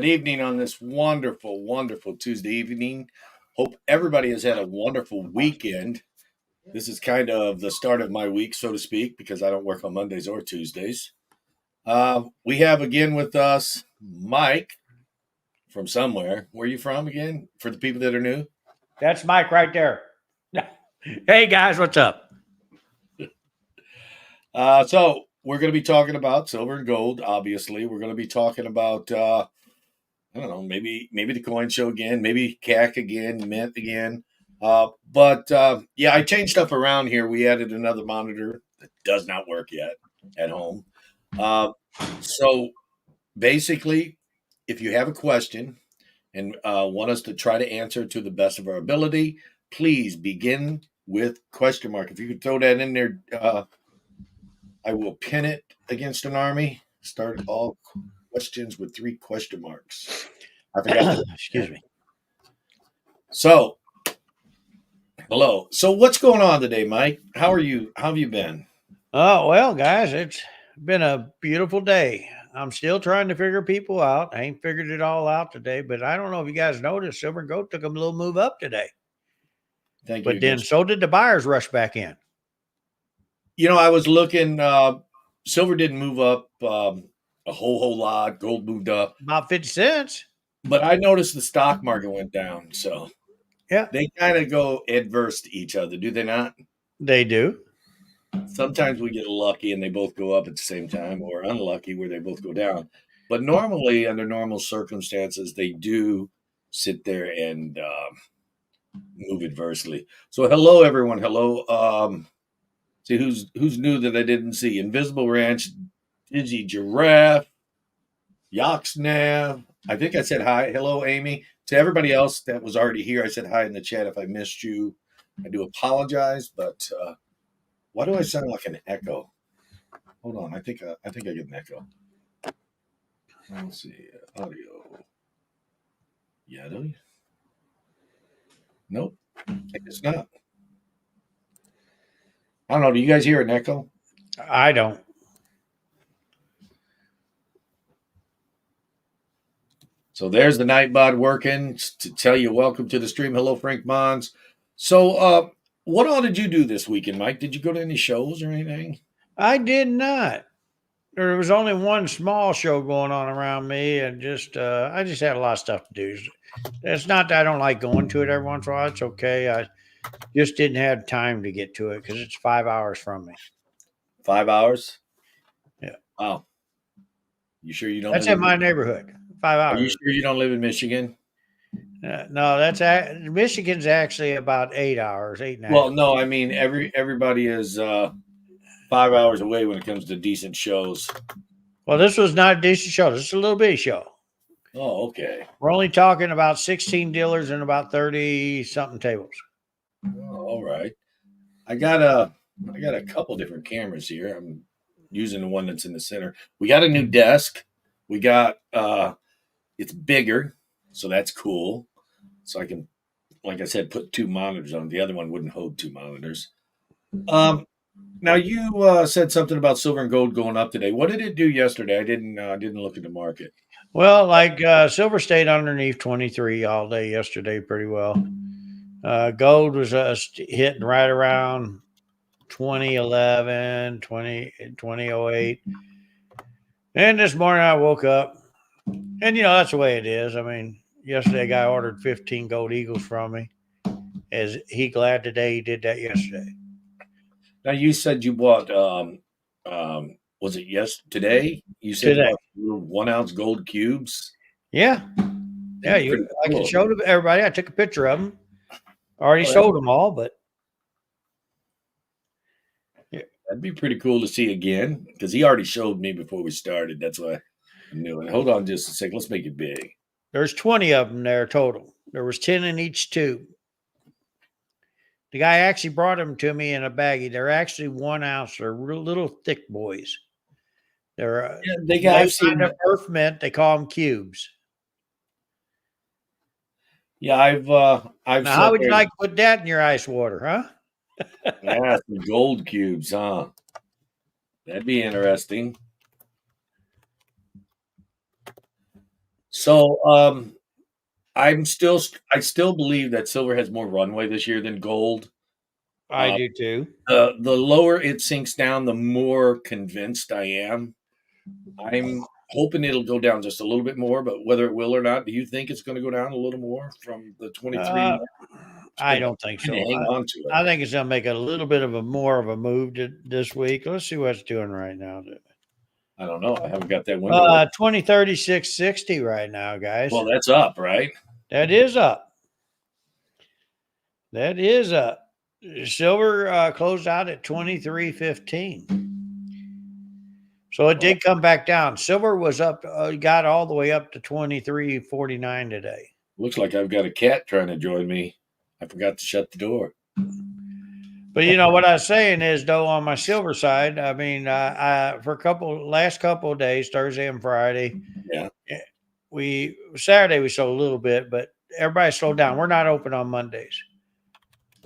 Good evening on this wonderful, wonderful Tuesday evening. Hope everybody has had a wonderful weekend. This is kind of the start of my week, so to speak, because I don't work on Mondays or Tuesdays. We have again with us Mike from somewhere. Where are you from again? For the people that are new, That's Mike right there. Hey guys, what's up? so we're going to be talking about silver and gold. Obviously, we're going to be talking about I don't know, maybe the coin show again, maybe CAC again, Mint again. But yeah, I changed stuff around here. We added another monitor that does not work yet at home. Uh, so basically, if you have a question and want us to try to answer to the best of our ability, please begin with question mark. If you could throw that in there, I will pin it against an army. Start all questions with 3 question marks. I forgot. Excuse me. So, hello. So, what's going on today, Mike? How are you? How have you been? Oh, well, guys, it's been a beautiful day. I'm still trying to figure people out. I ain't figured it all out today, but I don't know if you guys noticed, silver and gold took them a little move up today. Thank you But then again. so did the buyers rush back in. I was looking. Silver didn't move up a whole lot. Gold moved up, About 50 cents. but I noticed the stock market went down. So Yeah, they kind of go adverse to each other, do they not? they do. Sometimes we get lucky and they both go up at the same time, or unlucky where they both go down. But normally, under normal circumstances, they do sit there and move adversely. So, hello, everyone. Hello. See who's new that I didn't see. Invisible Ranch, Digi Giraffe, Yoxnav. I think I said hi. Hello, Amy. To everybody else that was already here, I said hi in the chat. If I missed you, I do apologize. But why do I sound like an echo? Hold on. I think I get an echo. Let's see. Audio. Yeah, do you? Nope. It's not. I don't know. Do you guys hear an echo? I don't. So there's the Nightbot working to tell you welcome to the stream. Hello, Frank Mons. So, what all did you do this weekend, Mike? Did you go to any shows or anything? I did not. There was only one small show going on around me, and I just had a lot of stuff to do. It's not that I don't like going to it every once in a while. It's okay. I just didn't have time to get to it because it's 5 hours from me. 5 hours? Yeah. Wow. You sure you don't That's live in in? my neighborhood. 5 Are you hours. sure you don't live in Michigan? No, Michigan's actually about 8 hours, 8.5. Well, no. I mean, everybody is 5 hours away when it comes to decent shows. Well, this was not a decent show. This is a little bitty show. Oh, okay. We're only talking about 16 dealers and about 30 something tables. Oh, all right. I got a couple different cameras here. I'm using the one that's in the center. We got a new desk. We got it's bigger, so that's cool. So I can, like I said, put 2 monitors on. The other one wouldn't hold 2 monitors. Now you said something about silver and gold going up today. What did it do yesterday? I didn't look at the market. Well, silver stayed underneath 23 all day yesterday pretty well. Gold was hitting right around 2011, 2008. And this morning I woke up, and that's the way it is. I mean, yesterday a guy ordered 15 gold eagles from me. Is he glad today he did that yesterday? Now you said you bought was it today? You said Today. you bought little 1 ounce gold cubes. Yeah. Yeah, I can show everybody. I took a picture of them. Already sold them all, but that'd be pretty cool to see again because he already showed me before we started. That's why I knew it. Hold on just a second. Let's make it big. There's 20 of them there total. There was 10 in each tube. The guy actually brought them to me in a baggie. They're actually 1 ounce. They're little thick boys. They're I've seen Earth Mint. They call them cubes. Yeah, I've now, how would you like to put that in your ice water, huh? Yeah, some gold cubes, huh? That'd be interesting. So, I still believe that silver has more runway this year than gold. I Uh, do too. the lower it sinks down, the more convinced I am. I'm hoping it'll go down just a little bit more, but whether it will or not, do you think it's going to go down a little more from the 23 Uh, mark? I Because I'm don't think trying so. to hang on to it. I think it's gonna make a little bit of a more of a move this week. Let's see what it's doing right now. I don't know. I haven't got that window. 20, 36, 60 right now, guys. Well, that's up, right? That is up. That is up. Silver closed out at 23.15. So it Well, did come back down. Silver was up, got all the way up to 23.49 today. looks like I've got a cat trying to join me. I forgot to shut the door. But what I was saying is, though, on my silver side, I mean, for last couple of days, Thursday and Friday, Yeah, eh, Saturday we sold a little bit, but everybody slowed down. We're not open on Mondays.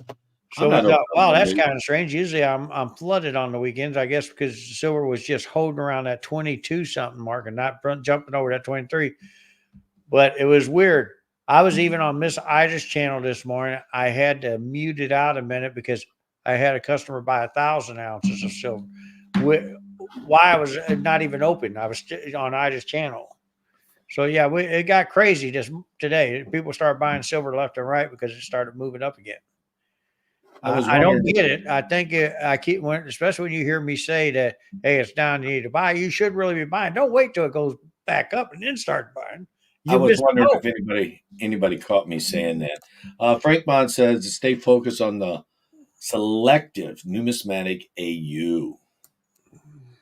I'm So we not open thought, on wow, that's Monday. kind of strange. Usually I'm flooded on the weekends, I guess, because silver was just holding around that 22 something mark and not jumping over that 23. But it was weird. I was even on Miss Ida's channel this morning. I had to mute it out a minute because I had a customer buy 1,000 ounces of silver. Why I was not even open. I was on Ida's channel. So yeah, it got crazy just today. People started buying silver left and right because it started moving up again. I was I don't wondering get it. I think I keep especially when you hear me say that, hey, it's down, you need to buy. You should really be buying. Don't wait till it goes back up and then start buying. I You was miss the wondering boat. if anybody caught me saying that. Frank Bond says to stay focused on the selective numismatic AU.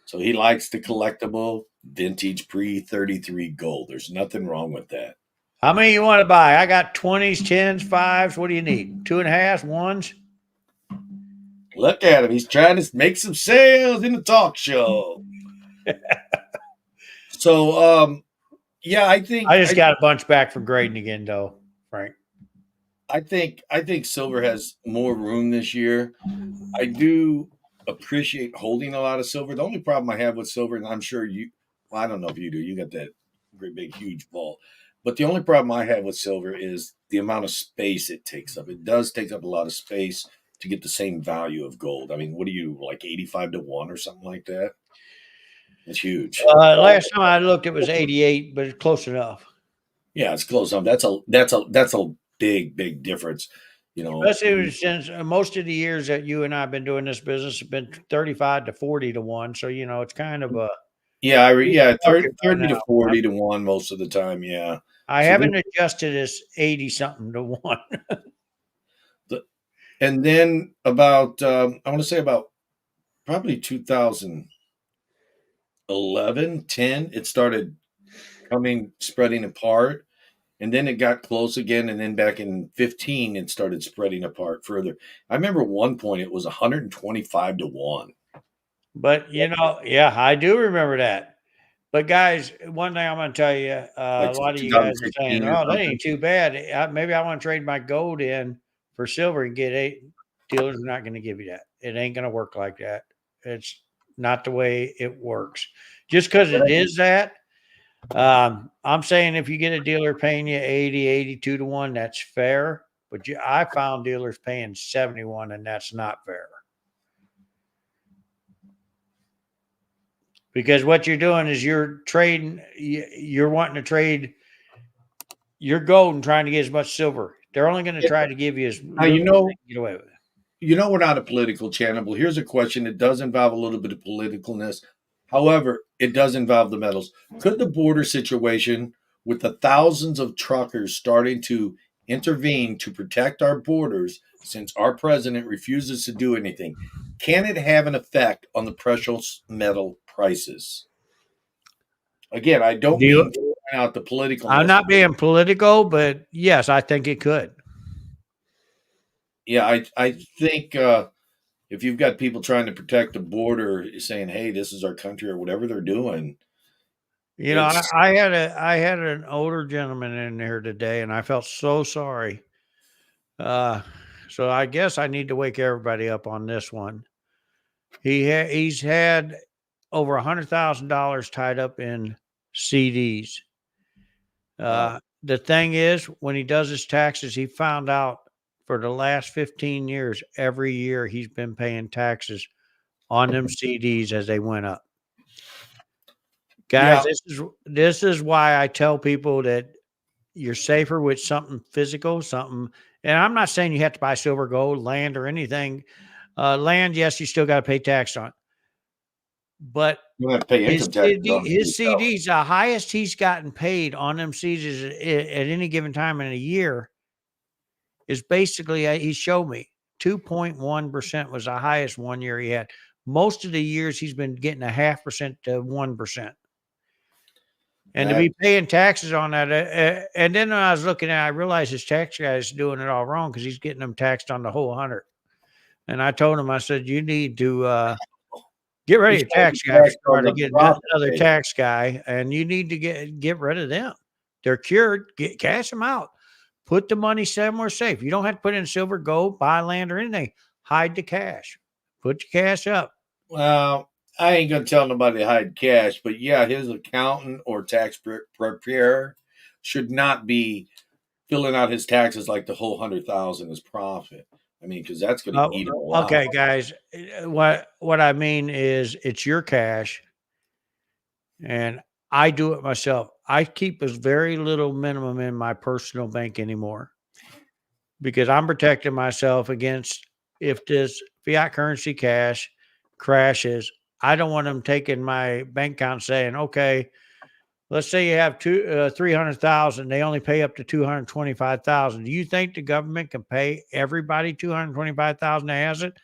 So he likes the collectible vintage pre 33 gold. There's nothing wrong with that. How many you want to buy? I got 20s, 10s, 5s. What do you need? Two and a half, ones? Look at him. He's trying to make some sales in the talk show. So yeah, I just got a bunch back from grading again, though, Frank. I think silver has more room this year. I do appreciate holding a lot of silver. The only problem I have with silver, and I'm sure well, I don't know if you do, you got that great big huge vault. But the only problem I have with silver is the amount of space it takes up. It does take up a lot of space to get the same value of gold. I mean, what are you like 85 to 1 or something like that? It's huge. Last time I looked, it was 88, but it's close enough. Yeah, it's close enough. That's a big difference. You know, Especially since most of the years that you and I have been doing this business have been 35 to 40 to 1. So, it's kind of a yeah, yeah, market right 30 to now. 40 to 1 most of the time. Yeah. I So haven't adjusted this 80 something to 1. the, and then about I want to say about probably 2011, 10, it started spreading apart, and then it got close again, and then back in 15 it started spreading apart further. I remember at one point it was 125 to 1. But, yeah, I do remember that. But guys, one thing I'm going to tell you, Like a lot of you guys are saying, 2016 or "Oh, that something. ain't too bad. Maybe I want to trade my gold in for silver and get eight." Dealers are not going to give you that. It ain't going to work like that. It's not the way it works. Just because it is that, I'm saying if you get a dealer paying you 80, 82 to 1, that's fair. But I found dealers paying 71, and that's not fair. Because what you're doing is you're trading, you're wanting to trade your gold and trying to get as much silver. They're only going to Yeah. try to give you as Now little as they can get away with. we're not a political channel, but here's a question that does involve a little bit of politicalness. However, it does involve the metals. Could the border situation with the thousands of truckers starting to intervene to protect our borders since our president refuses to do anything, can it have an effect on the precious metal prices? Again, I don't Do you, mean to point out the I'm politicalness. not being political, but yes, I think it could. Yeah, I think if you've got people trying to protect the border, saying, "Hey, this is our country," or whatever they're doing, it's I had an older gentleman in there today, and I felt so sorry. Uh, so I guess I need to wake everybody up on this one. He's had over $100,000 tied up in CDs. Wow. The thing is, when he does his taxes, he found out for the last 15 years, every year he's been paying taxes on them CDs as they went up. Guys, Yeah. this is why I tell people that you're safer with something physical, something. And I'm not saying you have to buy silver, gold, land, or anything. Land, yes, you still got to pay tax on, but You have to pay income taxes on it His yourself. CDs, the highest he's gotten paid on them CDs at any given time in a year is basically, he showed me 2.1% was the highest one year he had. Most of the years he's been getting a 0.5% to 1%. And to That be paying taxes on that, and then when I was looking at it, I realized his tax guy is doing it all wrong because he's getting them taxed on the whole 100. And I told him, I said, you need to get rid of he's your trying to tax guy tax before on I the get profit another base. tax guy, and you need to get rid of them. They're cured. Cash them out. Put the money somewhere safe. You don't have to put in silver, gold, buy land, or anything. Hide the cash. Put your cash up. Well, I ain't gonna tell nobody to hide cash, but yeah, his accountant or tax preparer should not be filling out his taxes like the whole 100,000 is profit. I mean, because that's going to eat him alive. Okay, guys. What I mean is, it's your cash, and I do it myself. I keep as very little minimum in my personal bank anymore because I'm protecting myself against if this fiat currency cash crashes. I don't want them taking my bank account saying, okay, let's say you have 300,000, they only pay up to 225,000. Do you think the government can pay everybody 225,000 that has it?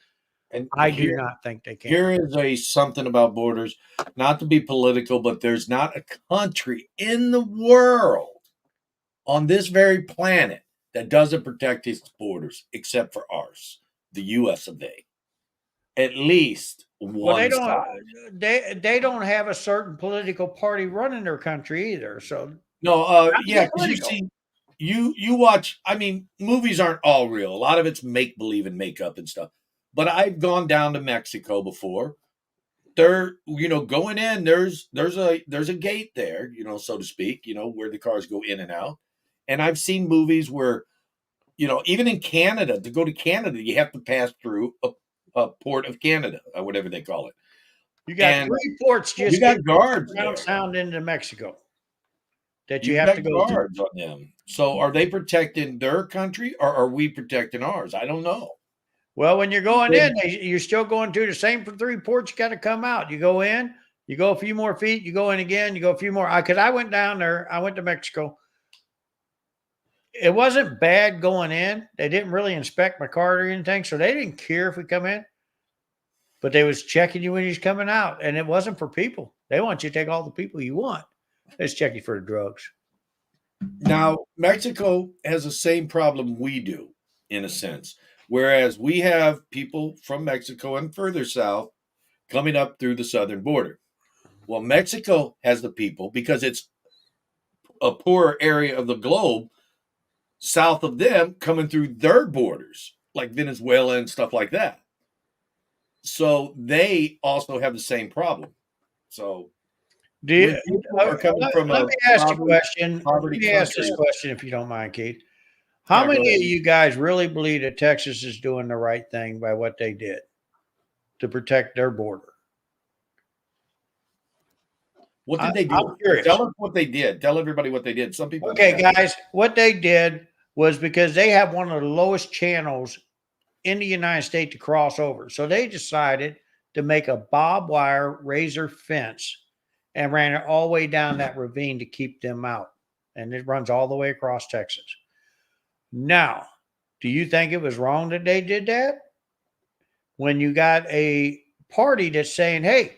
And I do not think they can. here is a something about borders, not to be political, but there's not a country in the world on this very planet that doesn't protect its borders except for ours, the US of A. At least Well, they one don't side. they don't have a certain political party running their country either. So No, not to yeah, get because you political. see, you watch. I mean, movies aren't all real. A lot of it's make believe and makeup and stuff. But I've gone down to Mexico before. There, going in, there's a gate there, so to speak, where the cars go in and out. And I've seen movies where, even in Canada, to go to Canada, you have to pass through a port of Canada, or whatever they call it. You got And three ports you just got getting guards around there. sound into Mexico that you You've have to got go through. guards on them. So are they protecting their country or are we protecting ours? I don't know. Well, when you're going in, you're still going through the same three ports. You got to come out. You go in, you go a few more feet, you go in again, you go a few more. Because I went down there, I went to Mexico. It wasn't bad going in. They didn't really inspect my card or anything, so they didn't care if we come in. But they was checking you when you're coming out, and it wasn't for people. They want you to take all the people you want. They just check you for the drugs. Now, Mexico has the same problem we do, in a sense. Whereas we have people from Mexico and further south coming up through the southern border. Well, Mexico has the people because it's a poorer area of the globe south of them coming through their borders, like Venezuela and stuff like that. So they also have the same problem. So Do you, when people are coming from let a me ask you a question. Let poverty me ask this country, question, if you don't mind, Keith. How yeah, go many of ahead. you guys really believe that Texas is doing the right thing by what they did to protect their border? What did they I'm do? curious. Tell us what they did. Tell everybody what they did. Some people may Okay, not know. guys, what they did was because they have one of the lowest channels in the United States to cross over. So they decided to make a barbed wire razor fence and ran it all the way down that ravine to keep them out. And it runs all the way across Texas. Now, do you think it was wrong that they did that? When you got a party that's saying, hey,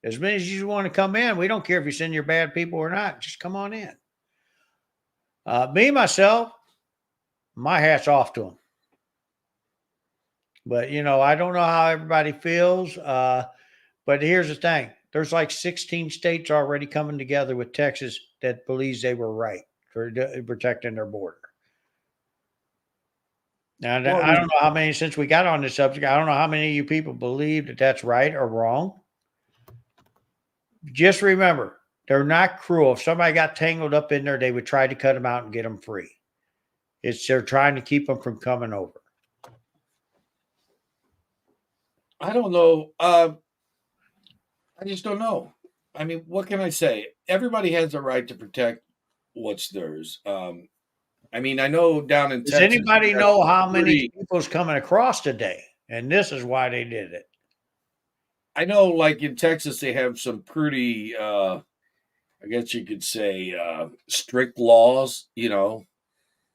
as many as you want to come in, we don't care if you send your bad people or not, just come on in. Me, myself, my hat's off to them. But, I don't know how everybody feels. But here's the thing. There's like 16 states already coming together with Texas that believes they were right for protecting their border. Now, Well, I don't know how many, since we got on this subject, I don't know how many of you people believe that that's right or wrong. Just remember, They're not cruel. If somebody got tangled up in there, they would try to cut them out and get them free. They're trying to keep them from coming over. I don't know. I just don't know. I mean, what can I say? Everybody has a right to protect what's theirs. I mean, I know down in Does Texas, you anybody got know some how many pretty. people's coming across today? And this is why they did it. I know, like in Texas, they have some pretty. I guess you could say strict laws.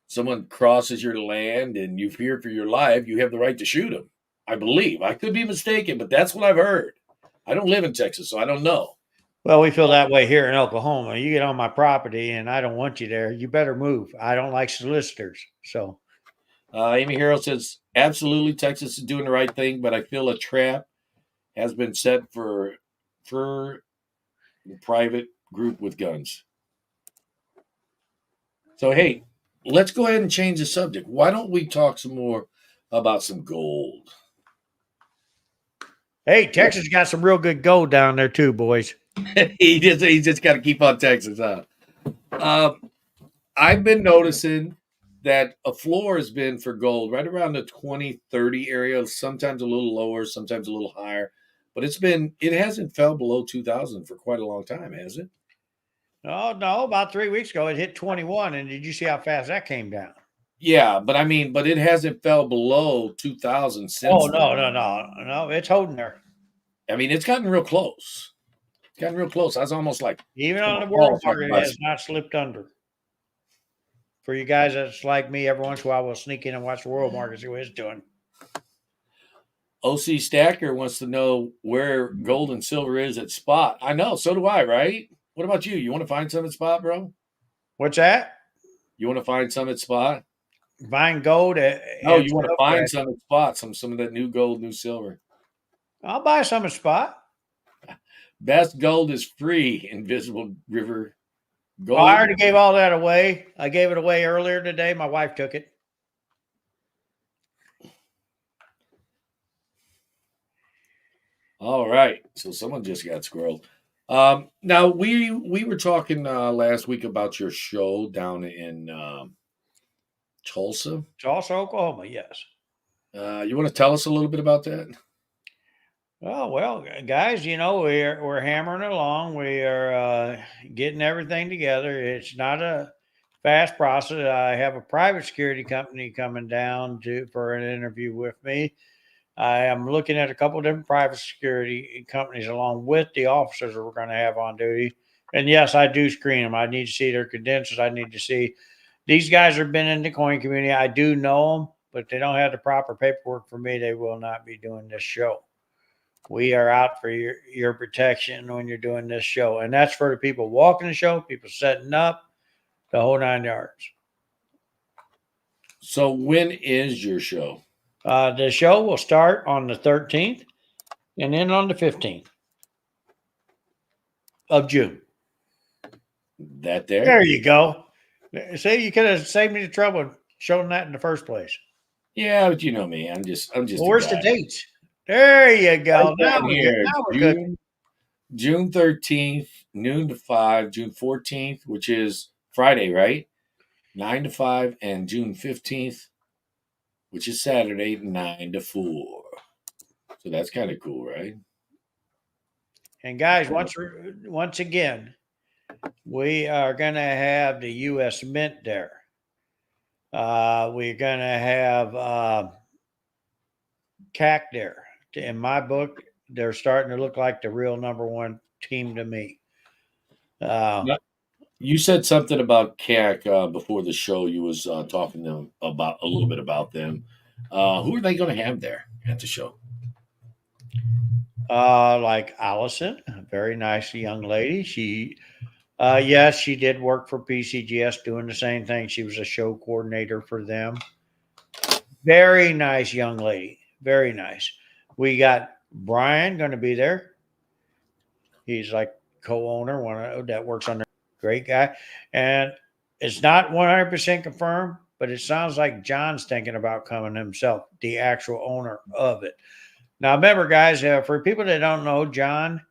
Someone crosses your land and you fear for your life, you have the right to shoot them. I believe. I could be mistaken, but that's what I've heard. I don't live in Texas, so I don't know. Well, we feel that way here in Oklahoma. You get on my property and I don't want you there. You better move. I don't like solicitors. So, Amy Harrell says, absolutely, Texas is doing the right thing, but I feel a trap has been set for the private group with guns. So, hey, let's go ahead and change the subject. Why don't we talk some more about some gold? hey, Texas got some real good gold down there too, boys. He just got to keep on Texas, huh? Um, I've been noticing that a floor has been for gold right around the 2030 area, sometimes a little lower, sometimes a little higher. But it hasn't fell below 2000 for quite a long time, has it? Oh, no, about 3 weeks ago, it hit 21. And did you see how fast that came down? Yeah, but I mean, but it hasn't fell below 2000 Oh, since no, then. no, no, no. It's holding there. I mean, it's gotten real close. It's gotten real close. I was almost like, Even it's on going the to world fall talking market, it about. has not slipped under. For you guys that's like me, every once in a while, we'll sneak in and watch the world market, see what it's doing. OC Stacker wants to know where gold and silver is at spot. I know, so do I, right? What about you? You want to find some at spot, bro? What's that? You want to find some at spot? Buying gold No, and you want to silver. find some at spot, some of that new gold, new silver. I'll buy some at spot. Best gold is free, Invisible River Well, I Gold. already gave all that away. I gave it away earlier today. My wife took it. All right. So someone just got squirreled. Now we were talking last week about your show down in Tulsa. It's also Oklahoma, yes. You want to tell us a little bit about that? Oh well, guys, we're hammering along. We are getting everything together. It's not a fast process. I have a private security company coming down to for an interview with me. I am looking at a couple of different private security companies along with the officers that we're going to have on duty. And yes, I do screen them. I need to see their credentials. I need to see these guys have been in the coin community. I do know them, but if they don't have the proper paperwork for me, they will not be doing this show. We are out for your protection when you're doing this show. And that's for the people walking the show, people setting up, the whole 9 yards. So when is your show? The show will start on the 13th and end on the 15th of June. That there? There you go. See, you could have saved me the trouble of showing that in the first place. Yeah, but you know me. I'm just Well, a where's the guy. dates? There you Right go. Now down we're good. here, Now we're good. June 13th, noon to 5, June 14th, which is Friday, right? 9 to 5, and June 15th, which is Saturday, 9 to 4. So that's kind of cool, right? And guys, once again, we are going to have the U.S. Mint there. We're going to have CAC there. In my book, they're starting to look like the real number one team to me. Now, you said something about CAC before the show. You was talking to them about a little bit about them. Who are they going to have there at the show? Like Allison, a very nice young lady. Yes, she did work for PCGS doing the same thing. She was a show coordinator for them. Very nice young lady. Very nice. We got Brian going to be there. He's like co-owner, that works on there. Great guy. And it's not 100% confirmed, but it sounds like John's thinking about coming himself, the actual owner of it. Now, remember, guys, for people that don't know, John,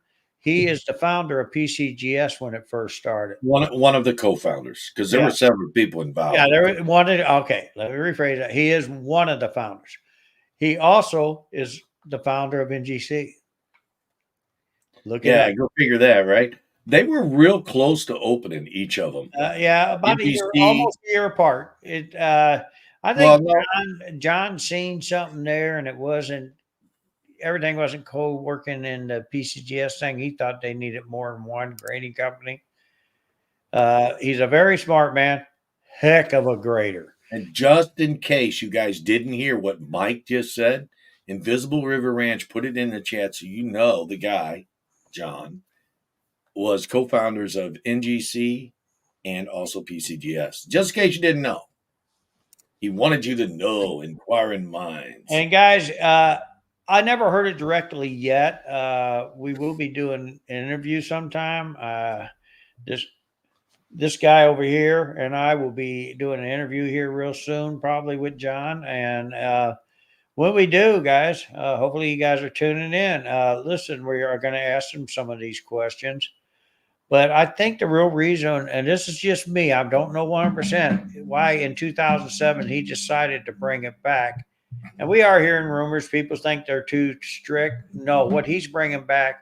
He is the founder of PCGS when it first started. One of the co-founders, because there Yeah. were several people Yeah, involved with it. there wanted. Okay, let me rephrase that. He is one of the founders. He also is the founder of NGC. Look it Yeah, up. go figure that, right? They were real close to opening each of them. Yeah, about a year, NBC, almost a year apart. I well, think no, John seen something there, and it wasn't everything wasn't co-working in the PCGS thing. He thought they needed more than one grading company. He's a very smart man, heck of a grader. and just in case you guys didn't hear what Mike just said, Invisible River Ranch put it in the chat so you know the guy, John, was co-founders of NGC and also PCGS. Just in case you didn't know, he wanted you to know, inquiring minds. And guys, I never heard it directly yet. We will be doing an interview sometime. This this guy over here and I will be doing an interview here real soon, probably with John. And when we do, guys, hopefully you guys are tuning in. Listen, we are going to ask him some of these questions. But I think the real reason, and this is just me, I don't know 100% why in 2007 he decided to bring it back. And we are hearing rumors. People think they're too strict. No, what he's bringing back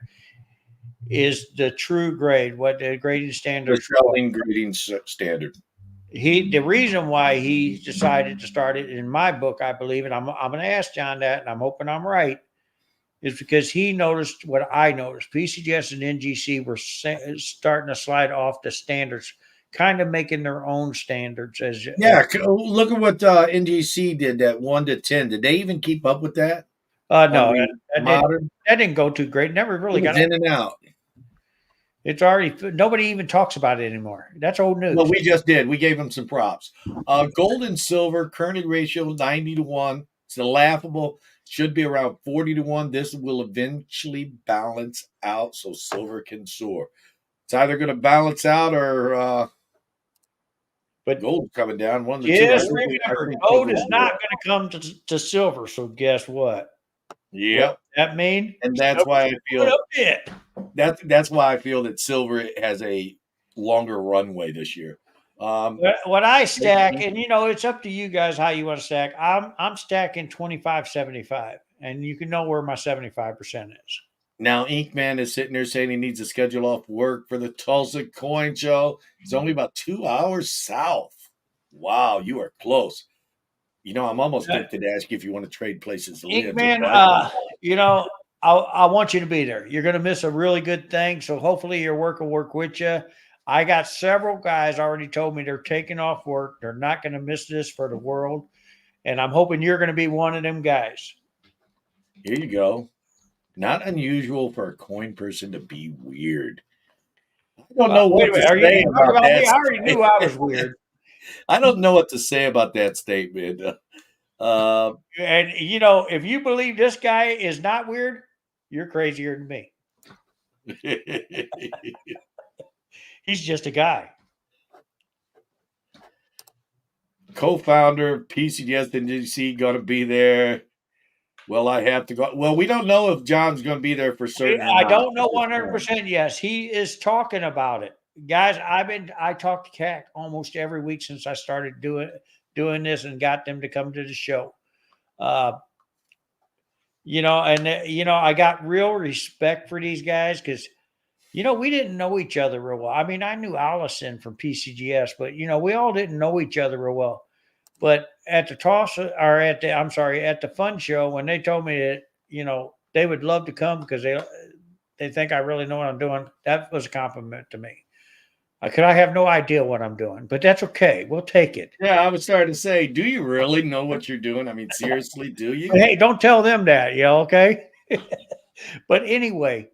is the true grade, what the grading The standards were. Sheldon grading standard. The reason why he decided to start it in my book, I believe, and I'm going to ask John that, and I'm hoping I'm right, is because he noticed what I noticed. PCGS and NGC were starting to slide off the standards, kind of making their own standards. Yeah, look at what NGC did. That 1 to 10. Did they even keep up with that? On No, the modern, that didn't go too great. Never it really was got. in and out. It's already nobody even talks about it anymore. That's old Well, news. we just did. We gave them some props. Gold and silver currently ratio 90 to 1. It's laughable. Should be around 40 to 1. This will eventually balance out so silver can soar. It's either going to balance out or But gold's coming down. One of the two. just I remember, think gold silver is will not go going up. to come to silver. So guess what? What Yep. that mean? And that's why Silver's I going feel up it. that's why I feel that silver has a longer runway this year. What I stack, and it's up to you guys how you want to stack. I'm stacking 25-75, and you can know where my 75% is. Now, Inkman is sitting there saying he needs to schedule off work for the Tulsa Coin Show. It's only about 2 hours south. Wow, you are close. I'm almost Uh, tempted to ask you if you want to trade places to live. Just Inkman, like you know, I want you to be there. You're going to miss a really good thing. So hopefully your work will work with you. I got several guys already told me they're taking off work. They're not going to miss this for the world. And I'm hoping you're going to be one of them guys. here you go. Not unusual for a coin person to be weird. I don't know Wait what a to minute. Are you say talking about about me? that. I already knew I was weird. I don't know what to say about that statement. Uh, And, if you believe this guy is not weird, you're crazier than me. He's just a guy. Co-founder PCDS and DC going to be there. Well, I have to go. Well, we don't know if John's going to be there for certain or I not don't at know this point. 100% yes. He is talking about it. Guys, I talk to Cat almost every week since I started doing this and got them to come to the show. Uh, I got real respect for these guys because we didn't know each other real well. I mean, I knew Allison from PCGS, but we all didn't know each other real well. But at the toss or at the fun show, when they told me that, they would love to come because they think I really know what I'm doing, that was a compliment to me. Could I have no idea what I'm doing, but that's okay. We'll take it. Yeah, I was starting to say, do you really know what you're doing? I mean, seriously, do you? But hey, don't tell them that, okay? But anyway,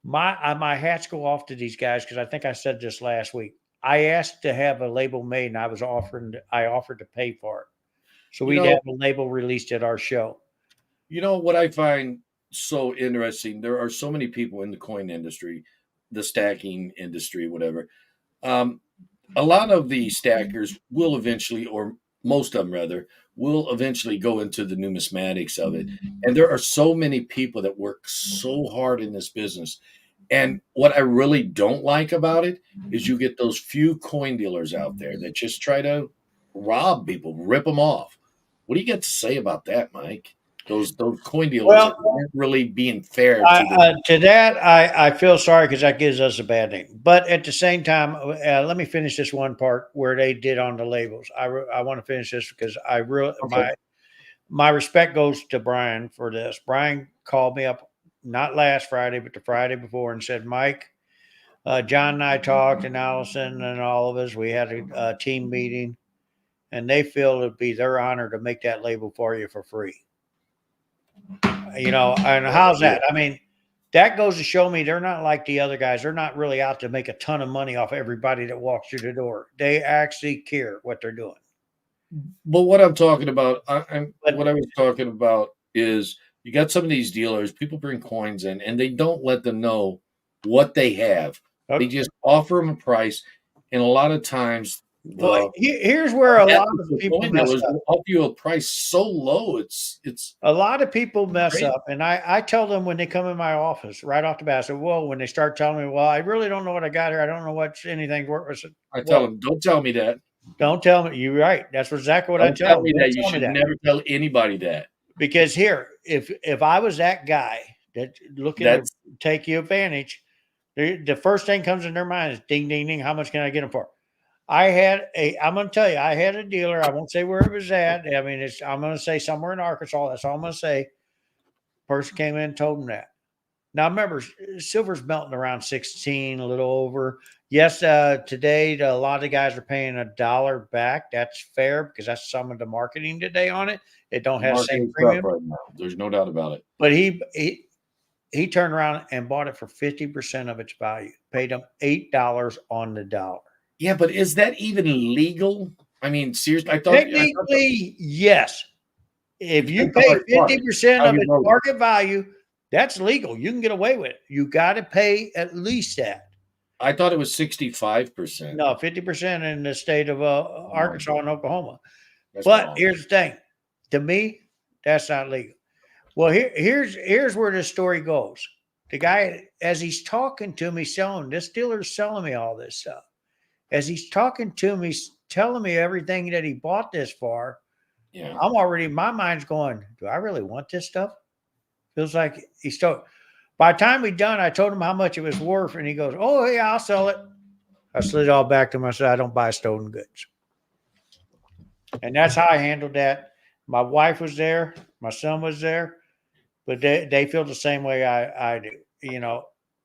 my hats go off to these guys because I think I said this last week. I asked to have a label made, and I offered to pay for it, so You we'd know, have a label released at our show. what I find so interesting, there are so many people in the coin industry, the stacking industry, whatever. Um, a lot of the stackers will eventually, or most of them rather, will eventually go into the numismatics of it. And there are so many people that work so hard in this business. And what I really don't like about it is you get those few coin dealers out there that just try to rob people, rip them off. What do you got to say about that, Mike? Those coin dealers that Well, aren't really being fair to the. to that, I feel sorry because that gives us a bad name. But at the same time, let me finish this one part where they did on the labels. I want to finish this because I really Okay. my respect goes to Brian for this. Brian called me up not last Friday, but the Friday before and said, Mike, John and I talked, and Allison and all of us. We had a team meeting, and they feel it'd be their honor to make that label for you for free. And Well, how's yeah, that? I mean, that goes to show me they're not like the other guys. They're not really out to make a ton of money off everybody that walks through the door. They actually care what they're doing. but what I'm talking about, what But I was talking about is you got some of these dealers, people bring coins in and they don't let them know what they have. They okay, just offer them a price. And a lot of times well, the here's where a lot of ethical people coin mess dealers up. will offer you a price so low, it's A lot of people mess crazy. up, and I tell them when they come in my office right off the bat. I said, "Well," when they start telling me, "Well, I really don't know what I got here. I don't know what's anything worth." I said, I tell "Well, them, don't tell me that. don't tell me. You're right. That's exactly what I Don't tell tell them. me Don't that. You tell me should that never tell anybody that. because here, if I was that guy that looking to That's take you advantage, the first thing comes in their mind is ding, ding, ding. How much can I get them for? I'm going to tell you, I had a dealer. I won't say where it was at. I mean, I'm going to say somewhere in Arkansas. That's all I'm going to say. Person came in and told him that. Now remember, silver's melting around 16, a little over. Yes, today a lot of the guys are paying $1 back. That's fair because that's some of the marketing today on it. It don't the have the market same is tough premium. right now. There's no doubt about it. But he turned around and bought it for 50% of its value. Paid him $8 on the dollar. Yeah, but is that even legal? I mean, seriously, I thought Technically, yes. If you depends how pay he bought it, 50% how of he its wrote it. market value, that's legal. You can get away with it. You got to pay at least that. I thought it was 65%. No, 50% in the state of No, Arkansas and Oklahoma. that's But wrong. here's the thing. To me, that's not legal. Well, here's where this story goes. The guy, as he's talking to me, selling this dealer's selling me all this stuff. As he's talking to me, telling me everything that he bought this for, Yeah. I'm already my mind's going, do I really want this stuff? Feels like he's told. By the time we done, I told him how much it was worth, and he goes, "Oh yeah, I'll sell it." I slid it all back to him. I said, "I don't buy stolen goods," and that's how I handled that. My wife was there, my son was there, but they feel the same way I do. Pay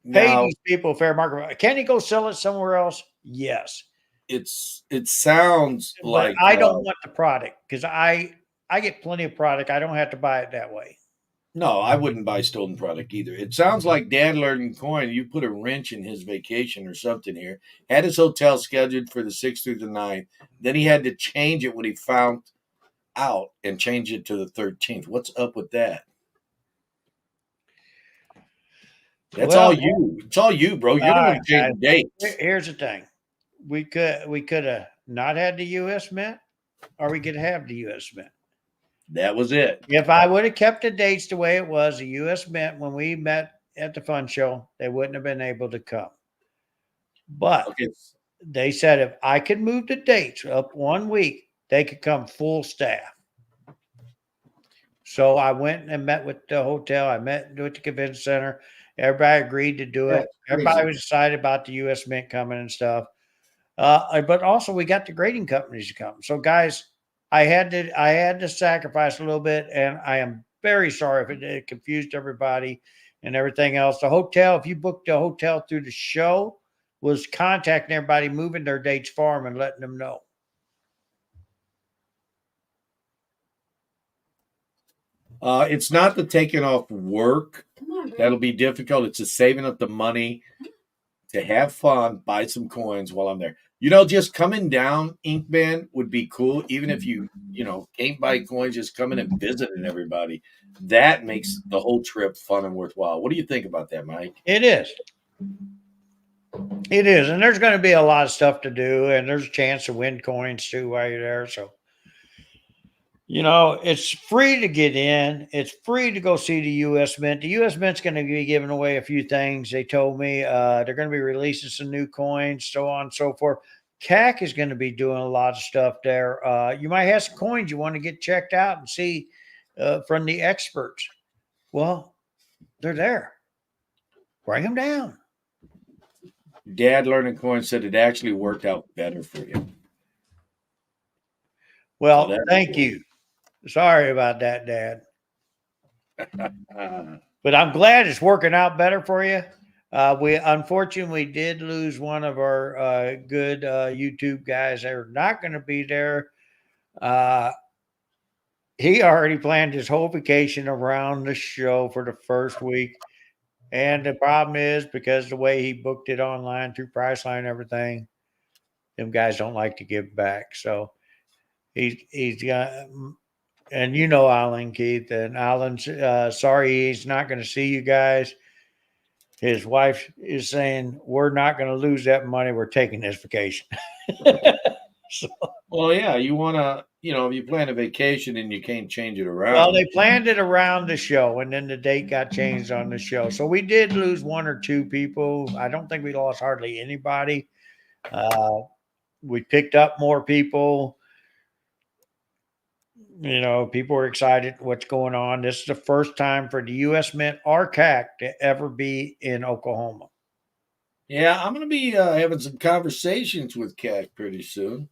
Now these people fair market. Can he go sell it somewhere else? Yes, it sounds but like I don't want the product because I get plenty of product. I don't have to buy it that way. no, I wouldn't buy stolen product either. It sounds like Dad learning coin. You put a wrench in his vacation or something here. Had his hotel scheduled for the 6th through the 9th. Then he had to change it when he found out and change it to the 13th. What's up with that? That's all Well, you. It's all you, bro. all You're the right, one guys. changing So dates. here's the thing: we could have not had the U.S. Mint, or we could have the U.S. Mint. That was it. If I would have kept the dates the way it was, the U.S. Mint when we met at the fun show, they wouldn't have been able to come. But Okay. they said if I could move the dates up 1 week, they could come full staff. So I went and met with the hotel. I met with the convention center. Everybody agreed to do it. That's Everybody crazy. was excited about the U.S. Mint coming and stuff. But also we got the grading companies to come. So guys, I had to sacrifice a little bit, and I am very sorry if it confused everybody and everything else. The hotel, if you booked a hotel through the show, was contacting everybody, moving their dates for them and letting them know. It's not the taking off work that'll be difficult. It's just saving up the money to have fun, buy some coins while I'm there. Just coming down Inkman would be cool, even if you can't buy coins, just coming and visiting everybody. That makes the whole trip fun and worthwhile. What do you think about that, Mike? It is. It is. And there's going to be a lot of stuff to do, and there's a chance to win coins too while you're there. So It's free to get in. It's free to go see the U.S. Mint. The U.S. Mint's going to be giving away a few things. They told me they're going to be releasing some new coins, so on and so forth. CAC is going to be doing a lot of stuff there. You might have some coins you want to get checked out and see from the experts. Well, they're there. Bring them down. Dad learning coins said it actually worked out better for you. So Well, that's thank cool. you. Sorry about that, Dad. Uh, But I'm glad it's working out better for you. We unfortunately did lose one of our good YouTube guys. They're not going to be there. Uh, he already planned his whole vacation around the show for the first week. And the problem is because the way he booked it online through Priceline and everything, them guys don't like to give back. So he's got, and Alan Keith, and Alan's sorry he's not going to see you guys. His wife is saying, "We're not going to lose that money. We're taking this vacation." So, well, yeah, you want to, if you plan a vacation and you can't change it well, around. they planned it around the show, and then the date got changed on the show. So we did lose one or two people. I don't think we lost hardly anybody. Uh, we picked up more people. People are excited what's going on. This is the first time for the U.S. Mint or CAC to ever be in Oklahoma. Yeah, I'm going to be having some conversations with CAC pretty soon.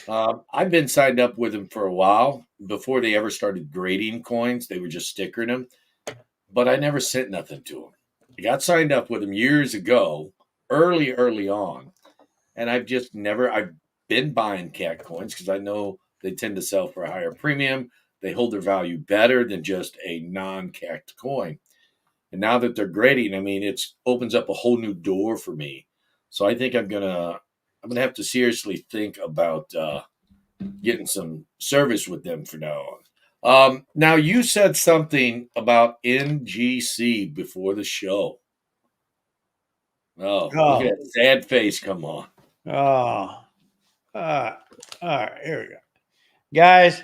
I've been signed up with them for a while. Before they ever started grading coins, they were just stickering them, but I never sent nothing to them. I got signed up with them years ago, early on, and I've been buying CAC coins because I know they tend to sell for a higher premium. They hold their value better than just a non-CAC coin. And now that they're grading, I mean, it opens up a whole new door for me. So I think I'm gonna have to seriously think about getting some service with them from now on. Now you said something about NGC before the show. Oh, look at Oh, that sad face! Come on. oh, all right, here we go. Guys,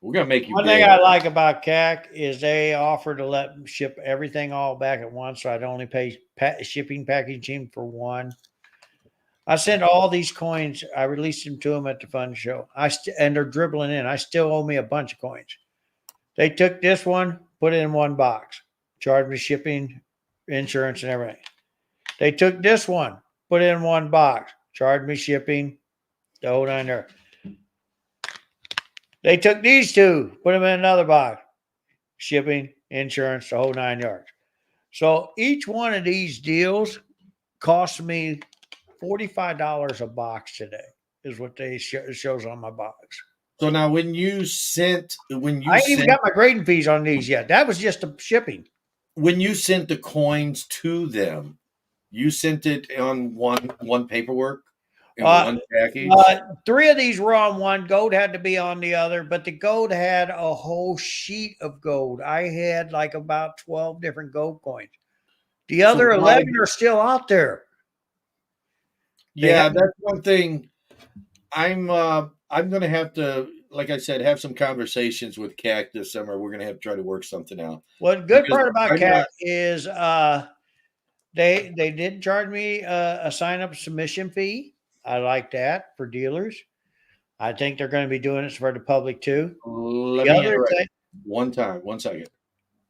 We're gonna make you one thing big. I like about CAC is they offer to let me ship everything all back at once, so I'd only pay shipping packaging for one. I sent all these coins. I released them to them at the fun show. And they're dribbling in. I still owe me a bunch of coins. They took this one, put it in one box, charged me shipping, insurance, and everything. They took this one, put it in one box, charged me shipping, the whole nine there. They took these two, put them in another box, shipping, insurance, the whole 9 yards. So each one of these deals cost me $45 a box today, is what they shows on my box. So now, when you I ain't even sent got my grading fees on these yet. That was just the shipping. when you sent the coins to them, you sent it on one paperwork in Uh, one package. Three of these were on one. Gold had to be on the other, but the gold had a whole sheet of gold. I had like about 12 different gold coins. The So other why? 11 are still out there. They Yeah, haven't. that's one thing. I'm gonna have to, like I said, have some conversations with CAC this summer. We're gonna have to try to work something out Well, the good because part about I'm CAC not. is they did charge me a sign up submission fee. I like that for dealers. I think they're going to be doing this for the public too. Let The me other interrupt thing, one time. 1 second.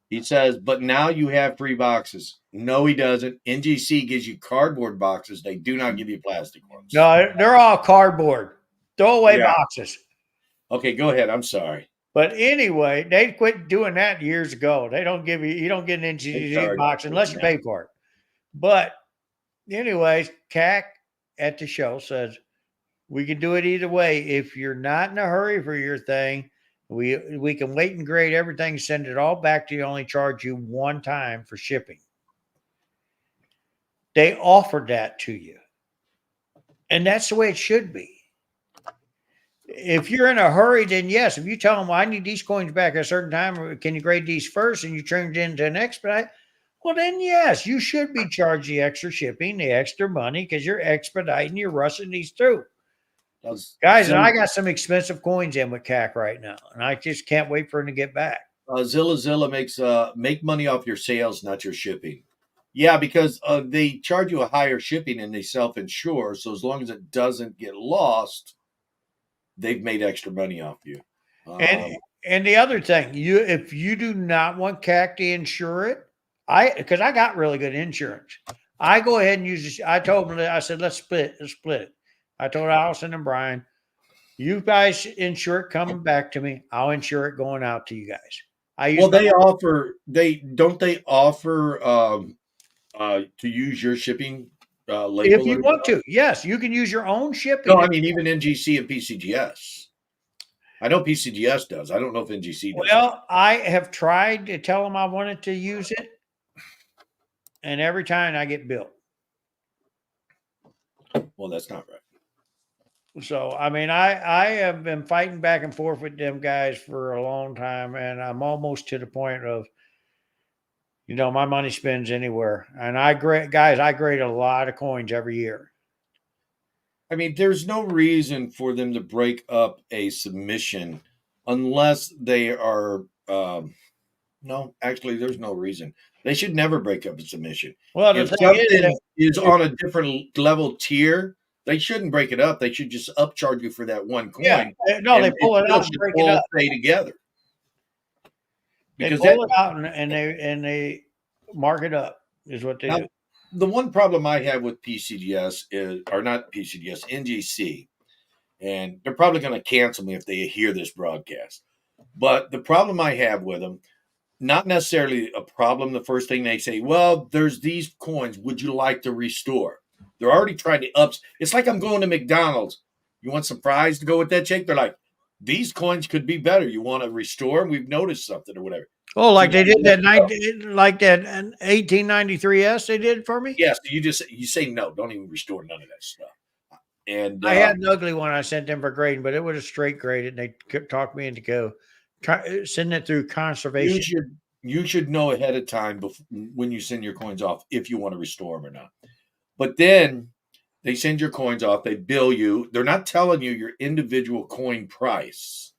He says, but now you have free boxes. No, he doesn't. NGC gives you cardboard boxes. They do not give you plastic ones. no, they're all cardboard, throwaway Yeah. boxes. Okay, go ahead. I'm sorry. But anyway, they quit doing that years ago. They don't give you don't get an They NGC charge box for it unless you now. pay for it. But anyways, CAC at the show says we can do it either way. If you're not in a hurry for your thing, we can wait and grade everything, send it all back to you, only charge you one time for shipping. They offered that to you. And that's the way it should be. If you're in a hurry, then yes. If you tell them, well, I need these coins back at a certain time, or can you grade these first and you turn it into an expedite? Well, then yes, you should be charged the extra shipping, the extra money, because you're expediting, you're rushing these through. Guys, and Zilla, I got some expensive coins in with CAC right now, and I just can't wait for them to get back. Zilla makes make money off your sales, not your shipping. Yeah, because they charge you a higher shipping and they self insure. So as long as it doesn't get lost, they've made extra money off you. And Um, and the other thing, if you do not want CAC to insure it, because I got really good insurance, I go ahead and use this. I told them that I said let's split it. I told Allison and Brian, you guys insure it coming back to me. I'll insure it going out to you guys. I use well, my they offer to use your shipping if label you or want to, yes, you can use your own no? shipping. I mean even NGC and PCGS. I know PCGS does. I don't know if NGC does or not. Well, I have tried to tell them I wanted to use it, and every time I get billed. Well, that's not right. So I mean, I have been fighting back and forth with them guys for a long time, and I'm almost to the point of my money spends anywhere, and I grade a lot of coins every year. I mean, there's no reason for them to break up a submission unless they are. No, actually, there's no reason. They should never break up a submission. Well, the If thing is that something is on a different level tier, they shouldn't break it up. They should just upcharge you for that one yeah, coin, no, they and it pull it still out and should break it all up. stay together. They Because that pull it out and they mark it up is what they now do. the one problem I have with PCDS is, or not PCDS, NGC, and they're probably going to cancel me if they hear this broadcast. But the problem I have with them, not necessarily a problem. The first thing they say, well, there's these coins. Would you like to restore? They're already trying to ups. It's like I'm going to McDonald's. You want some fries to go with that shake? They're like, these coins could be better. You want to restore? We've noticed something or whatever. Oh, So like then they you did let that it go. 19, like that 1893S they did for me. Yeah, so you say no. Don't even restore none of that stuff. And I had an ugly one I sent them for grading, but it was a straight grade, and they talked me into sending it through you conservation. should know ahead of time when you send your coins off if you want to restore them or not. But then they send your coins off, they bill you. They're not telling you your individual coin price.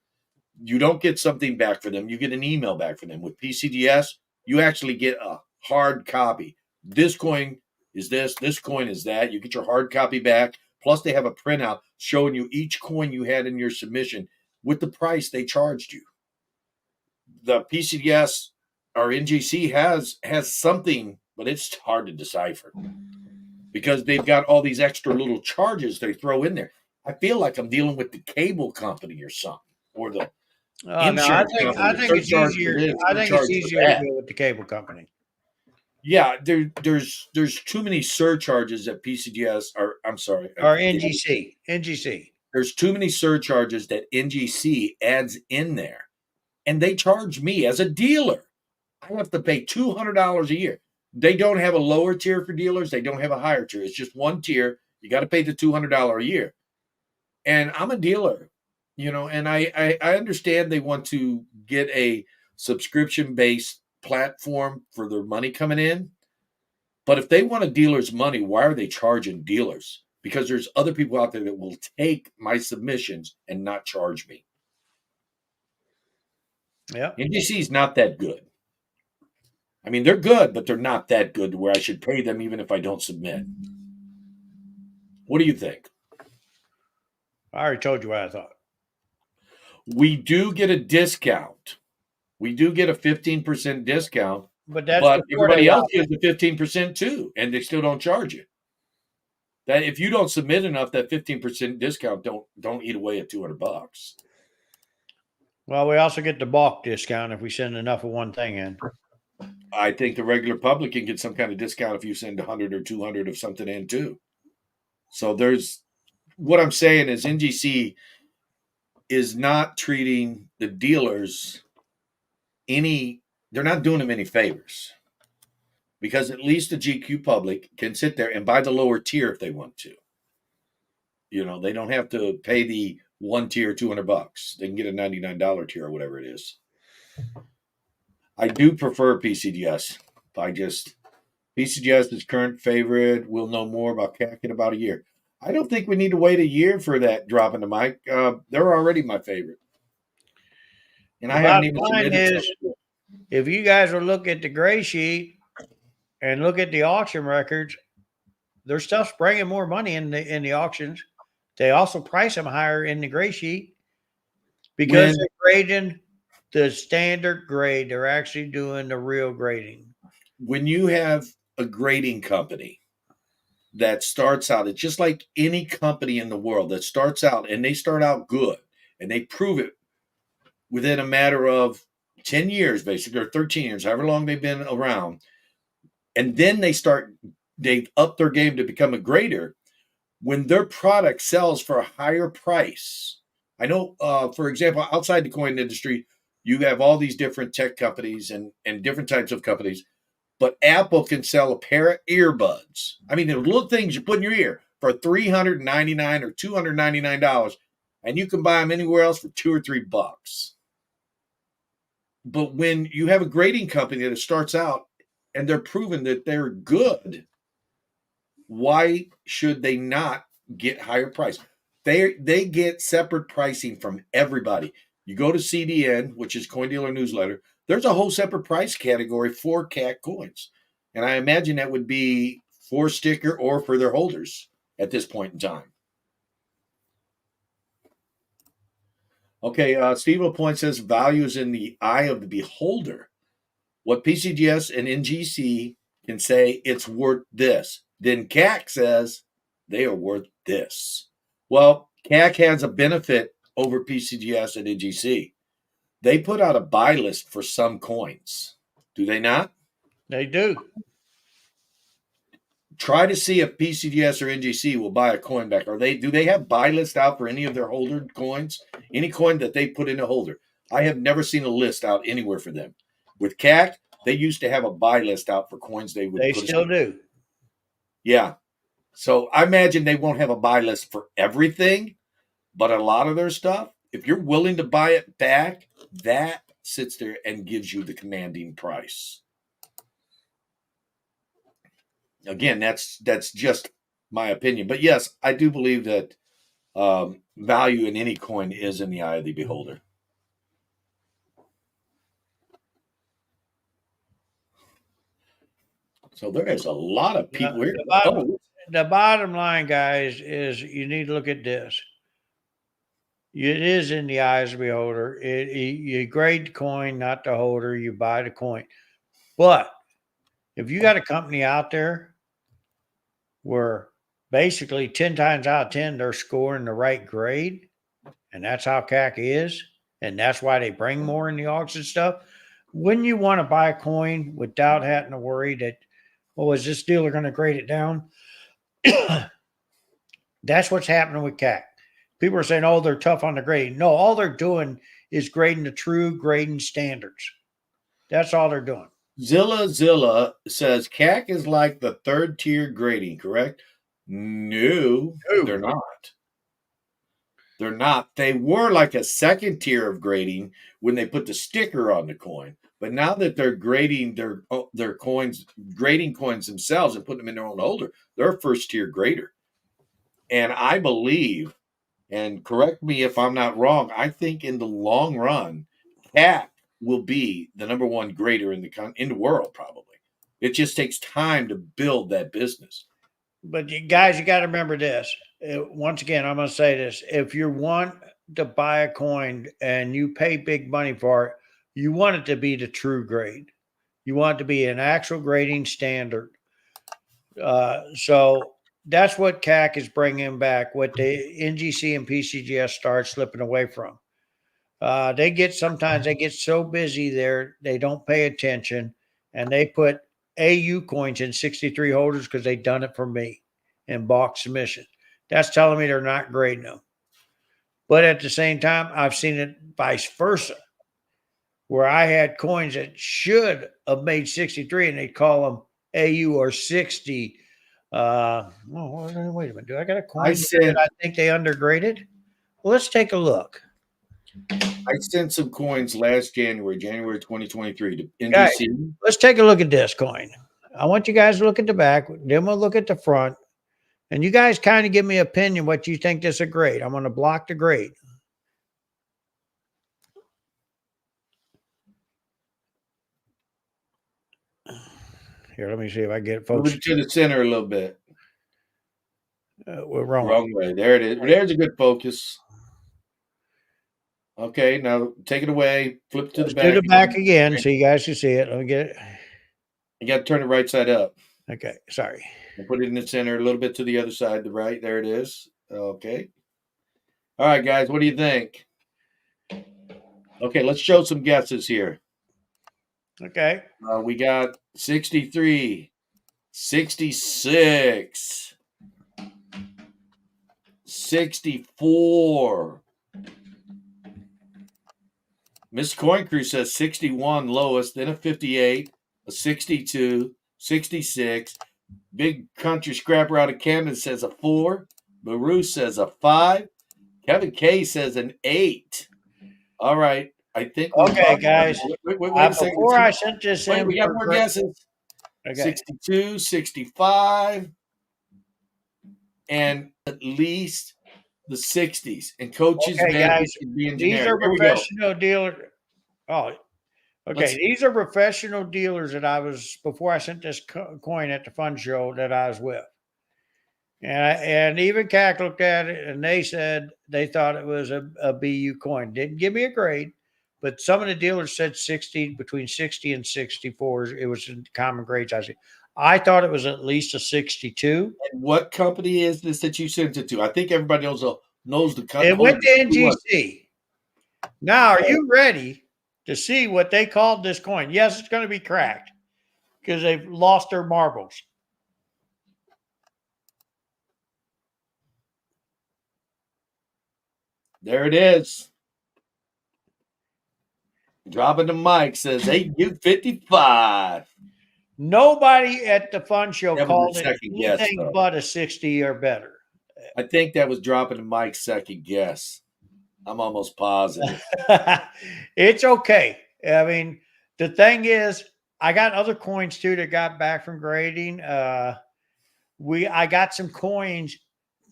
You don't get something back for them. You get an email back for them. With PCDS, you actually get a hard copy. This coin is this coin is that. You get your hard copy back. Plus, they have a printout showing you each coin you had in your submission with the price they charged you. The PCDS or NGC has something, but it's hard to decipher because they've got all these extra little charges they throw in there. I feel like I'm dealing with the cable company or something, or the No, I insurance think company, I think it's surcharge for easier. this, I think it's surcharge for easier to that. go with the cable company Yeah, there's too many surcharges at PCDS, or I'm sorry, or NGC. NGC. there's too many surcharges that NGC adds in there, and they charge me as a dealer. I have to pay $200 a year. They don't have a lower tier for dealers. They don't have a higher tier. It's just one tier. You got to pay the $200 a year. And I'm a dealer, and I understand they want to get a subscription based platform for their money coming in. But if they want a dealer's money, why are they charging dealers? Because there's other people out there that will take my submissions and not charge me. Yeah. NGC is not that good. I mean, they're good, but they're not that good to where I should pay them even if I don't submit. What do you think? I already told you what I thought. We do get a discount. We do get a 15% discount, But that's but before they everybody else allow. gets the 15% too, and they still don't charge you. That if you don't submit enough, that 15% discount don't eat away at $200. Well, we also get the bulk discount if we send enough of one thing in. I think the regular public can get some kind of discount if you send 100 or 200 of something in too. So there's what I'm saying is NGC is not treating the dealers they're not doing them any favors because at least the GQ public can sit there and buy the lower tier if they want to. They don't have to pay the one tier $200. They can get a $99 tier or whatever it is. I do prefer PCDS. PCDS is current favorite. We'll know more about CAC in about a year. I don't think we need to wait a year for that drop in the mic. They're already my favorite, and The I haven't bottom even line submitted some. is, if you guys will look at the gray sheet and look at the auction records, their stuff's bringing more money in the auctions. They also price them higher in the gray sheet because When they're grading the standard grade. They're actually doing the real grading. when you have a grading company that starts out, it's just like any company in the world that starts out and they start out good and they prove it within a matter of 10 years, basically, or 13 years, however long they've been around. And then they up their game to become a grader. When their product sells for a higher price, I know, for example, outside the coin industry, you have all these different tech companies and different types of companies, but Apple can sell a pair of earbuds. I mean, the little things you put in your ear for $399 or $299, and you can buy them anywhere else for $2 or $3. But when you have a grading company that starts out and they're proven that they're good, why should they not get higher price? They get separate pricing from everybody. You go to CDN, which is Coin Dealer Newsletter. There's a whole separate price category for cat coins, and I imagine that would be for sticker or for their holders at this point in time. Okay, Steve LaPointe says value is in the eye of the beholder. What PCGS and NGC can say it's worth this. Then CAC says they are worth this. Well, CAC has a benefit over PCGS and NGC. They put out a buy list for some coins. Do they not? They do. Try to see if PCGS or NGC will buy a coin back. Do they have buy list out for any of their holder coins? Any coin that they put in a holder. I have never seen a list out anywhere for them. With CAC, they used to have a buy list out for coins they would They put still do. Yeah. So I imagine they won't have a buy list for everything, but a lot of their stuff, if you're willing to buy it back, that sits there and gives you the commanding price. Again, that's just my opinion. But yes, I do believe that value in any coin is in the eye of the beholder. So there is a lot of people here. The bottom line, guys, is you need to look at this. It is in the eyes of the beholder. You grade the coin, not the holder. You buy the coin. But if you got a company out there where basically 10 times out of 10, they're scoring the right grade, and that's how CAC is, and that's why they bring more in the auction stuff, wouldn't you want to buy a coin without having to worry that, oh, is this dealer going to grade it down? That's what's happening with CAC. People are saying, oh, they're tough on the grading. No, all they're doing is grading the true grading standards. That's all they're doing. Zilla says CAC is like the third tier grading, correct? No, they're not. They're not. They were like a second tier of grading when they put the sticker on the coin. But now that they're grading their coins, grading coins themselves and putting them in their own holder, they're a first tier grader. And I believe, and correct me if I'm not wrong, I think in the long run, CAC will be the number one grader in the world. Probably, it just takes time to build that business. But you guys, you got to remember this. Once again, I'm going to say this. If you want to buy a coin and you pay big money for it, you want it to be the true grade. You want it to be an actual grading standard. So that's what CAC is bringing back, what the NGC and PCGS start slipping away from. Sometimes they get so busy there, they don't pay attention, and they put AU coins in 63 holders because they done it for me in box submission. That's telling me they're not grading them. But at the same time, I've seen it vice versa, where I had coins that should have made 63 and they call them AU or 60. Wait a minute. Do I got a coin that I think they undergraded? Well, let's take a look. I sent some coins last January 2023 to NBC. Guys, let's take a look at this coin. I want you guys to look at the back. Then we'll look at the front. And you guys kind of give me an opinion what you think this is a grade. I'm going to block the grade. Here, let me see if I get it, Move folks. it to the center a little bit. We're wrong. Wrong way. There it is. There's a good focus. Okay, now take it away. Flip to the Let's do the back back again. again so you guys can see it. Let me get it. You got to turn it right side up. Okay, sorry. And put it in the center, a little bit to the other side, the right. There it is. Okay. All right, guys, what do you think? Okay, let's show some guesses here. Okay. We got 63, 66, 64. Miss Coin Crew says 61 lowest, then a 58, a 62, 66. Big Country Scrapper out of Camden says a 4. Baru says a 5. Kevin K says an 8. All right. I think we're Okay, guys. Wait a second. Before I sent this in, we got more guesses. Okay. 62, 65, and at least the 60s. And coaches, Okay, guys. being These generic. are Here we go. professional dealers. Oh, okay. These are professional dealers that I was before I sent this coin at the fun show that I was with. And even CAC looked at it and they said they thought it was a BU coin. Didn't give me a grade, but some of the dealers said 60, between 60 and 64. It was in common grades. I thought it was at least a 62. And what company is this that you sent it to? I think everybody knows the company. It went to NGC. Now, are you ready to see what they called this coin? Yes, it's going to be cracked because they've lost their marbles. There it is. Dropping the mic says AU55. Nobody at the fun show That was called a it second guess, anything though. but a 60 or better. I think that was dropping the mic second guess. I'm almost positive. It's okay. I mean, the thing is, I got other coins too that got back from grading. I got some coins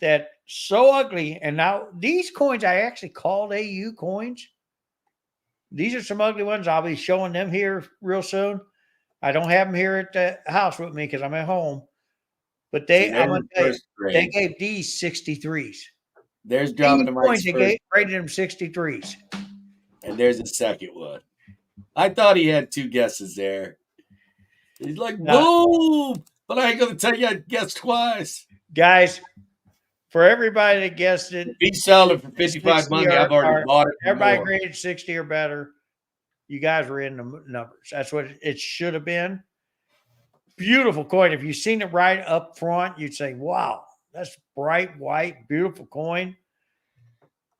that so ugly, and now these coins I actually called AU coins. These are some ugly ones. I'll be showing them here real soon. I don't have them here at the house with me because I'm at home. But they gave these 63s. There's dropping the mic. They graded them 63s. And there's a second one. I thought he had two guesses there. He's like, boom! But I ain't going to tell you I guessed twice. Guys, for everybody that guessed it, if he's selling for 55 money, I've already bought it. Everybody graded 60 or better. You guys were in the numbers. That's what it should have been. Beautiful coin. If you've seen it right up front, you'd say, wow, that's bright white, beautiful coin.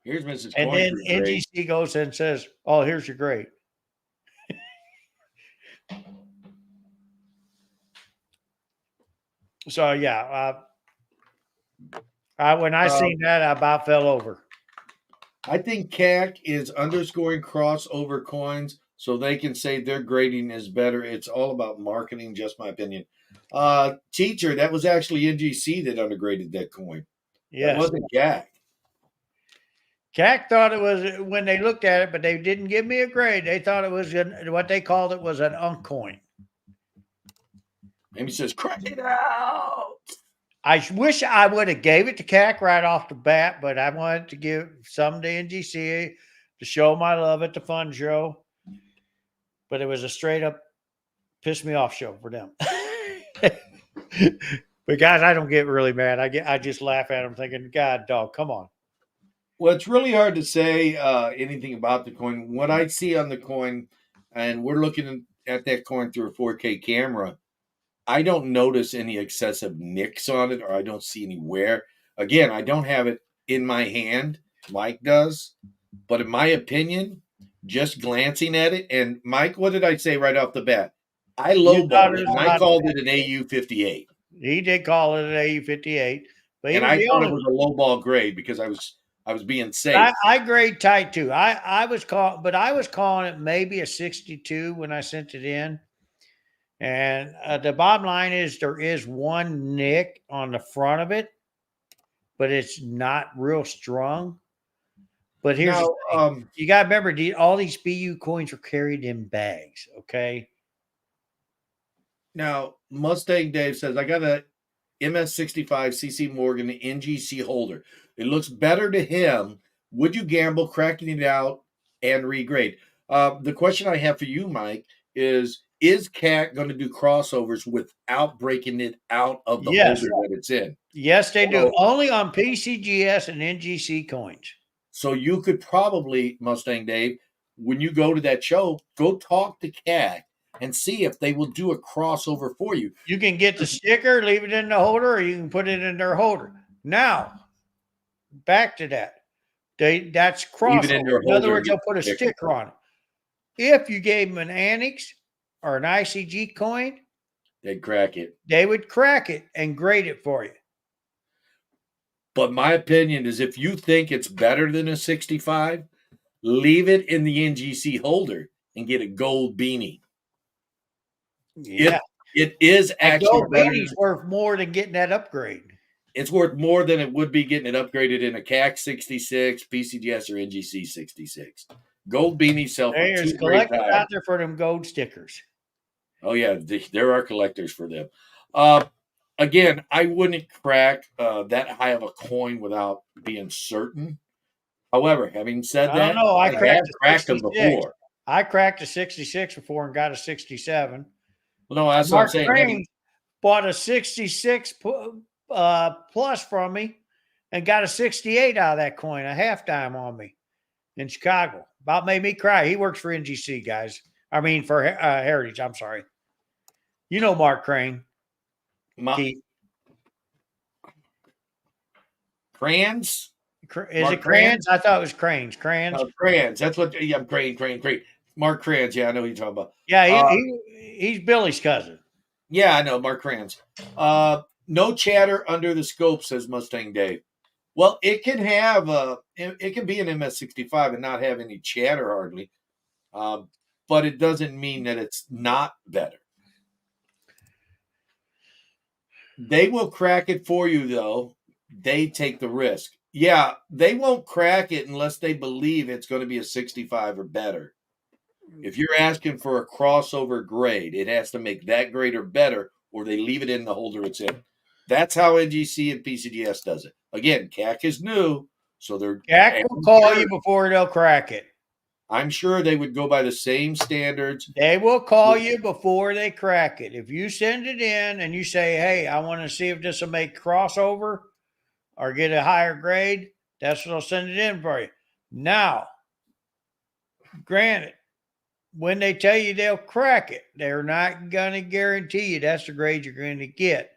Here's Mrs. And then NGC goes and says, oh, here's your grade. So, yeah, when I seen that, I about fell over. I think CAC is underscoring crossover coins so they can say their grading is better. It's all about marketing, just my opinion. Teacher, that was actually NGC that undergraded that coin. Yes. That wasn't CAC. CAC thought it was when they looked at it, but they didn't give me a grade. They thought it was what they called it was an unk coin. Amy says, crack it out. I wish I would have gave it to CAC right off the bat, but I wanted to give some to NGC to show my love at the fun show. But it was a straight up piss me off show for them. But guys, I don't get really mad. I just laugh at them thinking, God, dog, come on. Well, it's really hard to say anything about the coin. What I see on the coin, and we're looking at that coin through a 4K camera, I don't notice any excessive nicks on it, or I don't see any wear. Again, I don't have it in my hand. Mike does. But in my opinion, just glancing at it, and Mike, what did I say right off the bat? I lowballed it, and I called it an AU58. He did call it an AU58. But and I thought it was a lowball grade because I was being safe. I grade tight too. I was calling it maybe a 62 when I sent it in. And the bottom line is there is one nick on the front of it. but it's not real strong. But here's the Now, thing: you got to remember, all these BU coins are carried in bags. Okay. Mustang Dave says I got a MS65 CC Morgan NGC holder. It looks better to him. Would you gamble cracking it out and regrade? The question I have for you, Mike, is CAT going to do crossovers without breaking it out of the Yes. holder that it's in? Yes, they do. So, Only on PCGS and NGC coins. so you could probably, Mustang Dave, when you go to that show, go talk to CAT and see if they will do a crossover for you. You can get the sticker, leave it in the holder, or you can put it in their holder. Now, back to that. That's Leave it in crossover. their In other holder and words, get they'll put a the sticker. sticker on it. If you gave them an annex or an ICG coin, They'd crack it. they would crack it and grade it for you. But my opinion is if you think it's better than a 65, leave it in the NGC holder and get a gold beanie. Yeah. It is That actually gold better beanie's than, worth more than getting that upgrade. it's worth more than it would be getting it upgraded in a CAC 66, PCGS, or NGC 66. Gold beanies sell for There's two great collectors times. out there for them gold stickers. Oh yeah, there are collectors for them. Again, I wouldn't crack that high of a coin without being certain. However, having said I don't that, know. I I have cracked a cracked them 66. before. I cracked a 66 before and got a 67. Well, no, that's what I'm Mark saying. Crane bought a 66 plus from me and got a 68 out of that coin, a halftime on me in Chicago. About made me cry. He works for NGC, guys. I mean, for Heritage. I'm sorry. You know Mark Crane. Keith. Crayons? Is Mark it Crayons? Crayons? I thought it was Cranes. Crayons. Crayons. That's what, yeah, Crane. Mark Crayons. Yeah, I know who you're talking about. Yeah, he's Billy's cousin. Yeah, I know, Mark Crayons. No chatter under the scope, says Mustang Dave. Well, it can have it can be an MS65 and not have any chatter hardly, but it doesn't mean that it's not better. They will crack it for you, though. They take the risk. Yeah, they won't crack it unless they believe it's going to be a 65 or better. If you're asking for a crossover grade, it has to make that grade or better, or they leave it in the holder it's in. That's how NGC and PCDS does it. Again, CAC is new, so they're CAC will call you before they'll crack it. I'm sure they would go by the same standards. They will call you before they crack it. If you send it in and you say, hey, I want to see if this will make crossover or get a higher grade, that's what they'll send it in for you. Now, granted, when they tell you they'll crack it, they're not going to guarantee you that's the grade you're going to get.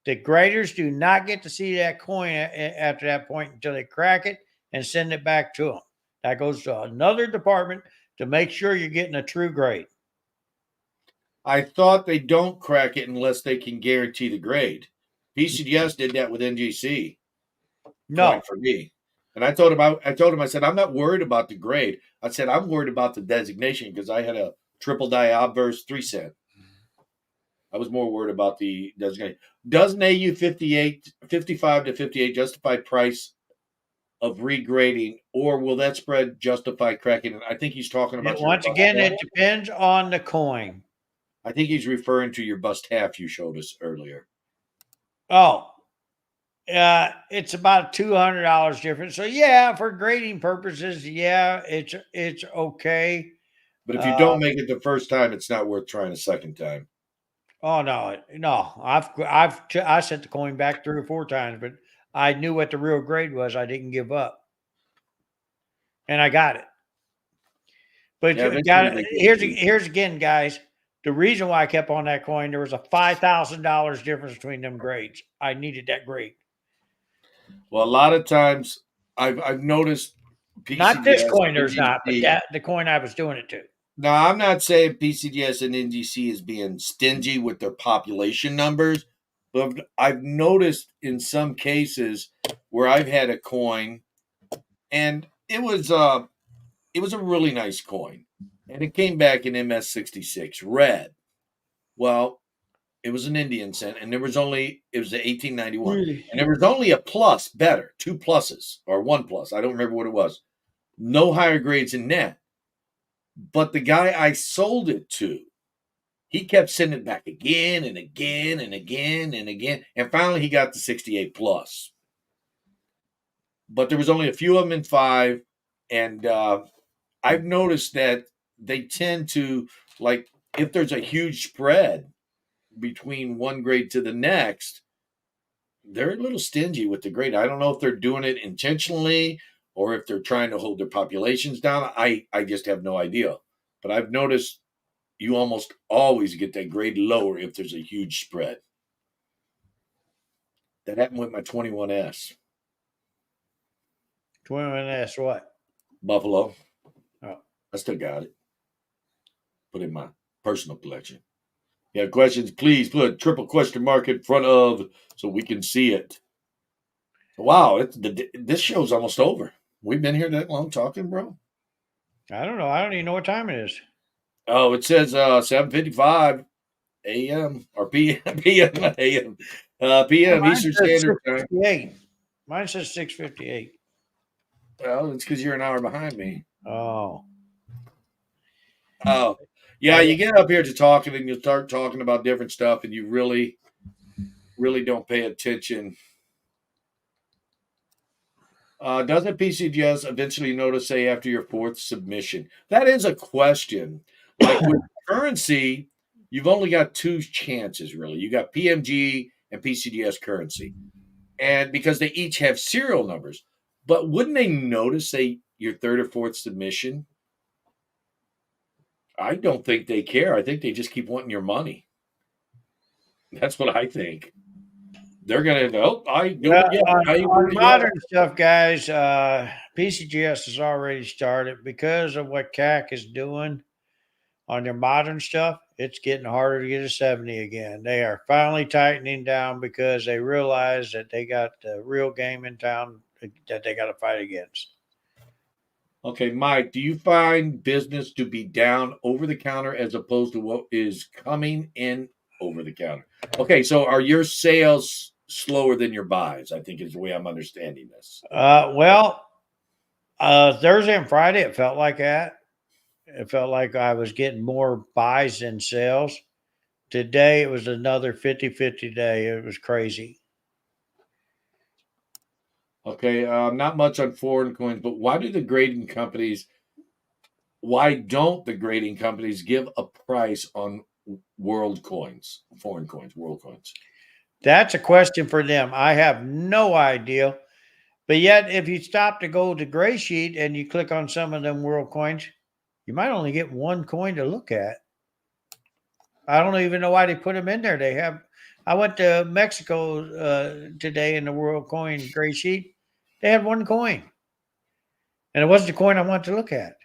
The graders do not get to see that coin after that point until they crack it and send it back to them. That goes to another department to make sure you're getting a true grade. I thought they don't crack it unless they can guarantee the grade. PCDS did that with NGC. No, For me. And I told him, I said, I'm not worried about the grade. I said, I'm worried about the designation because I had a triple die obverse 3-cent. I was more worried about the designation. Does an AU 55 to 58 justify price of regrading, or will that spread justify cracking it? I think he's talking about once again, it depends on the coin. I think he's referring to your bust half you showed us earlier. Oh, it's about $200 difference. So yeah, for grading purposes, yeah, it's okay. But if you don't make it the first time, it's not worth trying a second time. Oh no! I sent the coin back 3 or 4 times, but I knew what the real grade was. I didn't give up, and I got it. But Yeah, here's again, guys. The reason why I kept on that coin, there was a $5,000 difference between them grades. I needed that grade. Well, a lot of times I've noticed PCDS, not this coin, there's NGC, not, but the coin I was doing it to. Now, I'm not saying PCDS and NGC is being stingy with their population numbers, but I've noticed in some cases where I've had a coin, and it was a really nice coin, and it came back in MS66 red. Well, It was an Indian cent, and it was the 1891, Really? and there was only a plus better, two pluses or one plus. I don't remember what it was. No higher grades in that. But the guy I sold it to, he kept sending it back again and again and again and again, and finally he got the 68 plus. But there was only a few of them in five, and I've noticed that they tend to, like, if there's a huge spread between one grade to the next, they're a little stingy with the grade. I don't know if they're doing it intentionally or if they're trying to hold their populations down. I just have no idea. But I've noticed you almost always get that grade lower if there's a huge spread. That happened with my 21S 21, that's what? Buffalo. Oh. I still got it. Put it in my personal collection. If you have questions, please put a triple question mark in front of so we can see it. Wow, this show's almost over. We've been here that long talking, bro. I don't know. I don't even know what time it is. Oh, it says 7:55 a.m. or p.m. p.m. not a.m. Oh, p.m. mine Eastern says Standard Time. 6:58. Mine says 6:58. Well, it's because you're an hour behind me. Oh. Oh, yeah. You get up here to talking, and you start talking about different stuff, and you really, really don't pay attention. Doesn't PCGS eventually notice, say, after your fourth submission? That is a question. Like with currency, you've only got two chances, really. You got PMG and PCGS currency. And because they each have serial numbers. But wouldn't they notice, say, your third or fourth submission? I don't think they care. I think they just keep wanting your money. That's what I think. They're gonna go. I do. Well, Yeah, on modern stuff, guys, PCGS has already started because of what CAC is doing on their modern stuff. It's getting harder to get a 70 again. They are finally tightening down because they realize that they got the real game in town that they got to fight against. Okay, Mike, do you find business to be down over the counter as opposed to what is coming in over the counter? Okay, so are your sales slower than your buys? I think is the way I'm understanding this. Well, Thursday and Friday, it felt like that. It felt like I was getting more buys than sales. Today, it was another 50-50 day. It was crazy. Okay, not much on foreign coins, but why don't the grading companies give a price on world coins, foreign coins, world coins? That's a question for them. I have no idea. But yet, if you stop to go to Gray Sheet and you click on some of them world coins, you might only get one coin to look at. I don't even know why they put them in there. They have. I went to Mexico today in the world coin Gray Sheet. They had one coin, and it wasn't the coin I wanted to look at.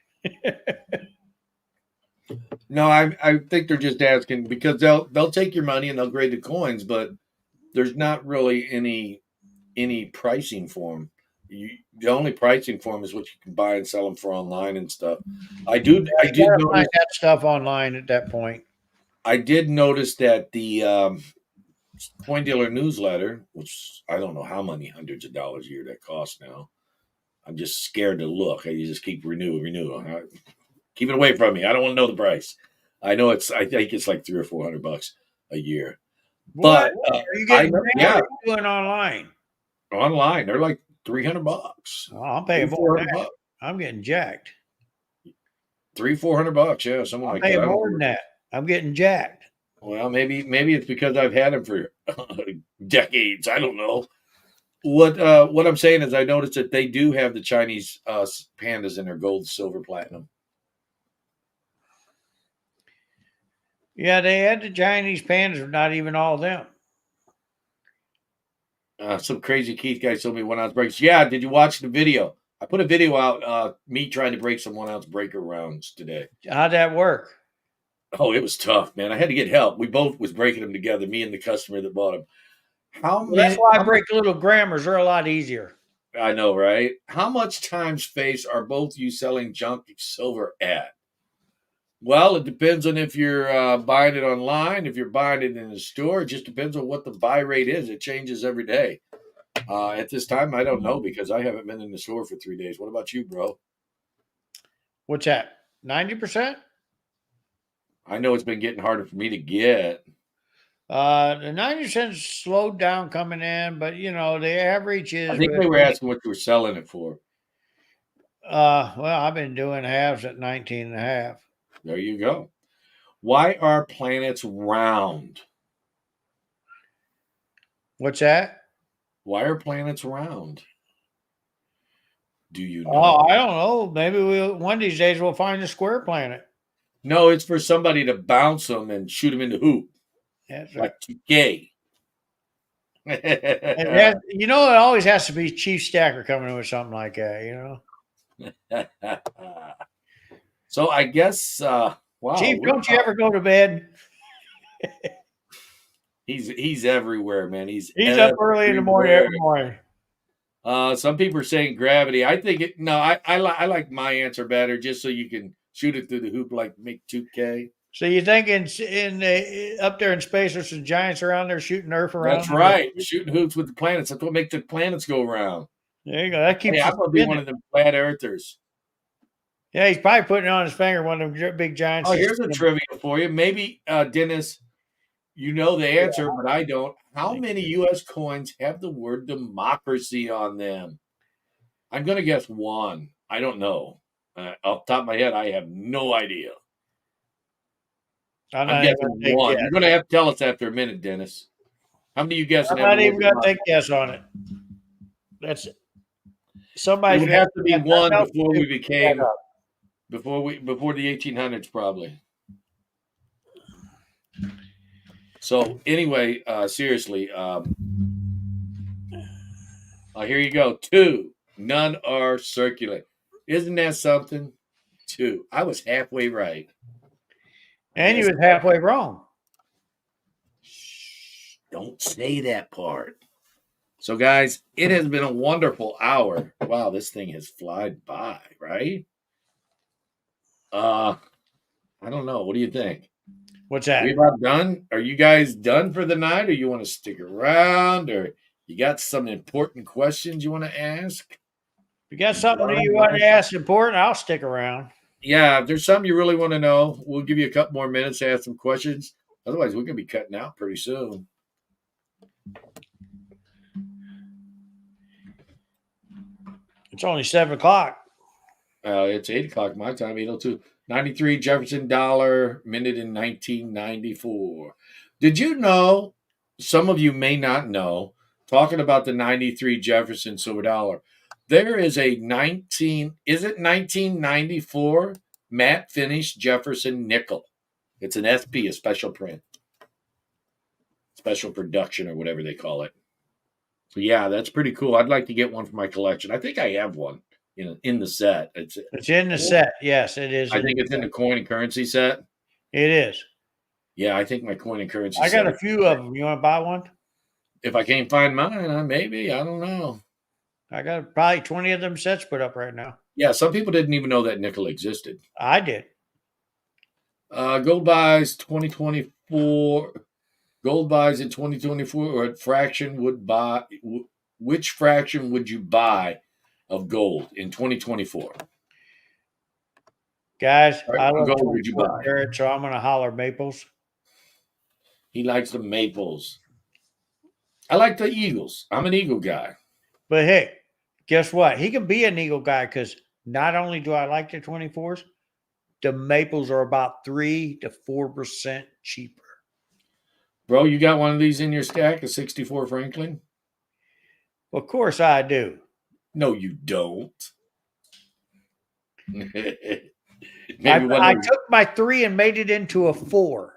No, I think they're just asking because they'll take your money and they'll grade the coins, but there's not really any pricing for them. The only pricing for them is what you can buy and sell them for online and stuff. I You did gotta notice find that stuff online at that point. that the Coin Dealer newsletter, which I don't know how many hundreds of dollars a year that costs now. I'm just scared to look. I just keep renew. Keep it away from me. I don't want to know the price. I know I think it's like 300 or 400 bucks a year. What But are you I getting know, mail or yeah, are you doing online? online they're like 300 bucks, Oh, I'm three paying more four than hundred that. bucks, I'm getting jacked. 300 400 bucks. Yeah, something I'm like that. paying I don't more than know. that. I'm getting jacked. Well, maybe it's because I've had them for decades. I don't know. What I'm saying is I noticed that they do have the Chinese pandas in their gold, silver, platinum. Yeah, they had the Chinese pandas, but not even all of them. Some crazy Keith guy told me 1 ounce breaks. Yeah, did you watch the video? I put a video out, me trying to break some 1 ounce breaker rounds today. How'd that work? Oh, it was tough, man. I had to get help. We both was breaking them together, me and the customer that bought them. How Well, that's many? why I break little grammars. They're a lot easier. I know, right? How much time space are both you selling junk silver at? Well, it depends on if you're buying it online, if you're buying it in a store. It just depends on what the buy rate is. It changes every day. At this time, I don't know because I haven't been in the store for 3 days. What about you, bro? What's that? 90%? I know it's been getting harder for me to get. The 90% slowed down coming in, but the average I is think with they were asking what you were selling it for. well, I've been doing halves at 19 and a half. There you go. Why are planets round? What's that? Why are planets round? Do you Oh, know? I don't know. Maybe one of these days we'll find a square planet. No, it's for somebody to bounce them and shoot them in the hoop, That's right. like 2K. It always has to be Chief Stacker coming in with something like that. So I guess, wow, Chief, don't you ever go to bed? he's everywhere, man. He's He's up early in the morning everywhere. every morning. Some people are saying gravity. I think it. No, I like my answer better, just so you can shoot it through the hoop like make 2K. So you think up there in space there's some giants around there shooting Earth That's around? right. Shooting hoops with the planets. That's what makes the planets go round. There you go. That Hey, keeps I'm us gonna be one spinning. of them flat earthers. Yeah, he's probably putting it on his finger, one of them big giants. Oh, here's a trivia for you. Maybe Dennis, you know the answer, but I don't. How many U.S. coins have the word democracy on them? I'm gonna guess one. I don't know. Off the top of my head, I have no idea. I'm I'm not even guessing going to take one. guess. You're gonna have to tell us after a minute, Dennis. How many you guessing I'm have the not word even going to take democracy? guess on it. That's it. It Somebody's would got have to be nothing one else to before do. we became before the 1800s, probably. So anyway, seriously, here you go. Two. None are circular. Isn't that something? Two. I was halfway right. And you Yes. was halfway wrong. Shh, don't say that part. So, guys, it has been a wonderful hour. Wow, this thing has flied by, right? Uh, I don't know. What do you think? What's We that? about done? Are you guys done for the night, or you want to stick around, or you got some important questions you want to ask? If you got something that you want Well, to ask important, I'll stick around. yeah, if there's something you really want to know, we'll give you a couple more minutes to ask some questions. Otherwise, we're going to be cutting out pretty soon. It's only 7 o'clock. It's 8 o'clock my time, 8:02. 93 Jefferson dollar, minute in 1994. Did you know? Some of you may not know, talking about the 93 Jefferson silver dollar, there is a 1994 matte finish Jefferson nickel. It's an SP, a special print, special production, or whatever they call it. So yeah, that's pretty cool. I'd like to get one for my collection. I think I have one in the set. It's in the set. Yes, it is. I think it's in the coin and currency set. It is. Yeah, I think my coin and currency I got set a is few of them. You want to buy one? if I can't find mine, maybe. I don't know. I got probably 20 of them sets put up right now. Yeah, some people didn't even know that nickel existed. I did. Gold buys 2024. Gold buys in 2024, or at fraction would buy. Which fraction would you buy of gold in 2024? Guys, I What love gold would you 24 buy? karat, so I'm going to holler Maples. He likes the maples. I like the eagles. I'm an eagle guy. But hey, guess what? He can be an Eagle guy because not only do I like the 24s, the Maples are about 3 to 4% cheaper. Bro, you got one of these in your stack, a 64 Franklin? Of course I do. No, you don't. Maybe one I of those. took my 3 and made it into a 4.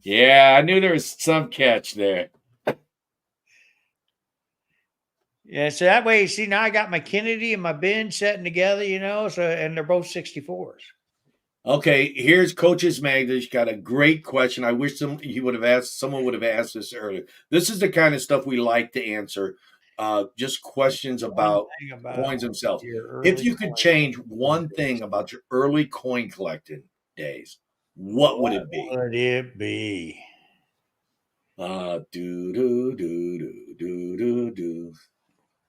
Yeah, I knew there was some catch there. Yeah, so that way, see, now I got my Kennedy and my Ben setting together, so, and they're both 64s. Okay, here's Coach's Magdish got a great question. I wish someone would have asked this earlier. This is the kind of stuff we like to answer. just questions One about thing about coins themselves. your If early you could change one thing about your early coin collecting days, what would what it be? would it be? Do do do do do do do.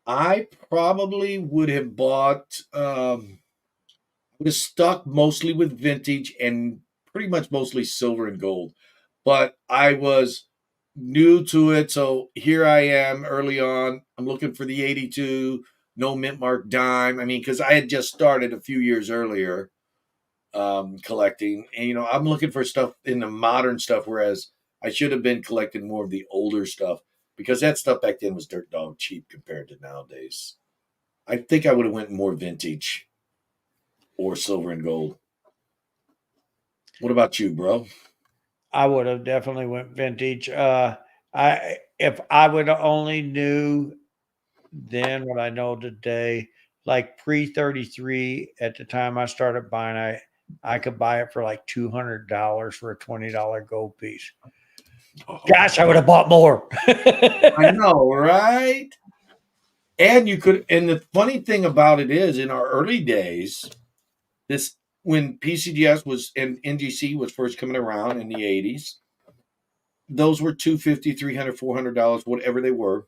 I probably would have bought. Would have stuck mostly with vintage and pretty much mostly silver and gold. But I was new to it, so here I am early on. I'm looking for the 82, no mint mark dime. I mean, because I had just started a few years earlier collecting, and I'm looking for stuff in the modern stuff, whereas I should have been collecting more of the older stuff because that stuff back then was dirt dog cheap compared to nowadays. I think I would have went more vintage or silver and gold. What about you, bro? I would have definitely went vintage. I if I would have only knew then what I know today, like pre 33 at the time I started buying, I could buy it for like $200 for a $20 gold piece. Oh, Gosh, I would have bought more. I know, right? And you could, and the funny thing about it is, in our early days, this when PCGS was and NGC was first coming around in the 80s, those were 250, 300, $400, whatever they were.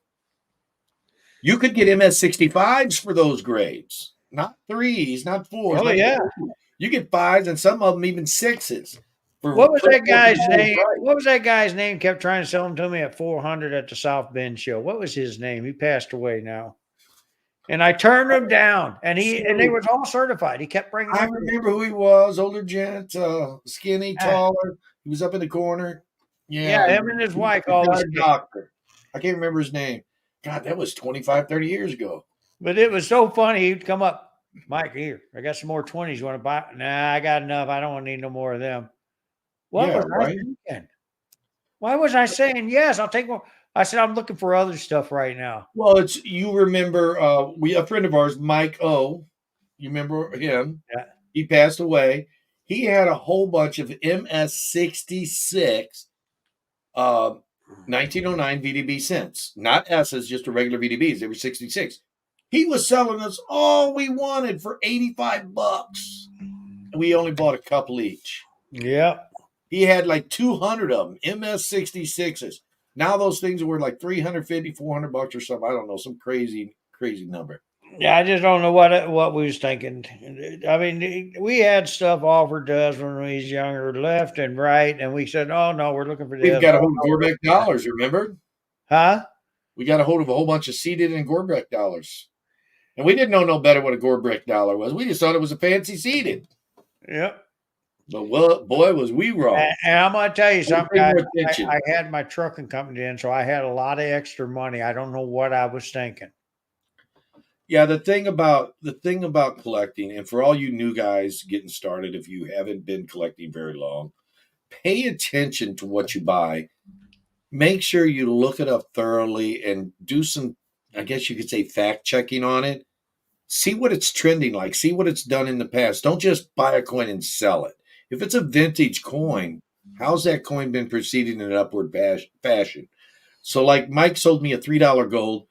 You could get MS65s for those grades, not threes, not fours, Oh not yeah. you get fives and some of them even sixes for What was pretty that much the guy's same name? price. What was that guy's name? Kept trying to sell them to me at 400 at the South Bend show. What was his name? He passed away now. And I turned him down, and they Shoot, was all certified. He kept bringing I them. remember who he was, older gent, skinny, Ah, taller. He was up in the corner. yeah, Yeah, him and his he was wife a always retired came. doctor. I can't remember his name. God, that was 25, 30 years ago. But it was so funny. He'd come up, Mike, here, I got some more 20s. You want to buy? Nah, I got enough. I don't need no more of them. What Yeah, was I right. thinking? Why was I saying yes? I'll take more. I said, I'm looking for other stuff right now. Well, it's you remember we a friend of ours, Mike O. You remember him? Yeah. He passed away. He had a whole bunch of MS66 uh 1909 VDB cents, not S's, just the regular VDBs. They were 66. He was selling us all we wanted for 85 bucks. And we only bought a couple each. Yep. He had like 200 of them, MS66s. Now those things are worth like 350, 400 bucks or something. I don't know, some crazy, crazy number. Yeah, I just don't know what we was thinking. I mean, we had stuff offered to us when we was younger, left and right, and we said, "Oh no, we're looking for We've this." got a Oh hold of no, we're looking Gorbeck for that. dollars, remember? Huh? We got a hold of a whole bunch of seeded and Gorbeck dollars. And we didn't know no better what a Gorbeck dollar was. We just thought it was a fancy seeded. Yep. But well, boy, was we wrong. And I'm gonna tell you Gotta something, pay guys. more attention. I had my trucking company in, so I had a lot of extra money. I don't know what I was thinking. Yeah, the thing about collecting, and for all you new guys getting started, if you haven't been collecting very long, pay attention to what you buy. Make sure you look it up thoroughly and do some, I guess you could say, fact checking on it. See what it's trending like. See what it's done in the past. Don't just buy a coin and sell it. If it's a vintage coin, how's that coin been proceeding in an upward fashion? So, like Mike sold me a $3 gold,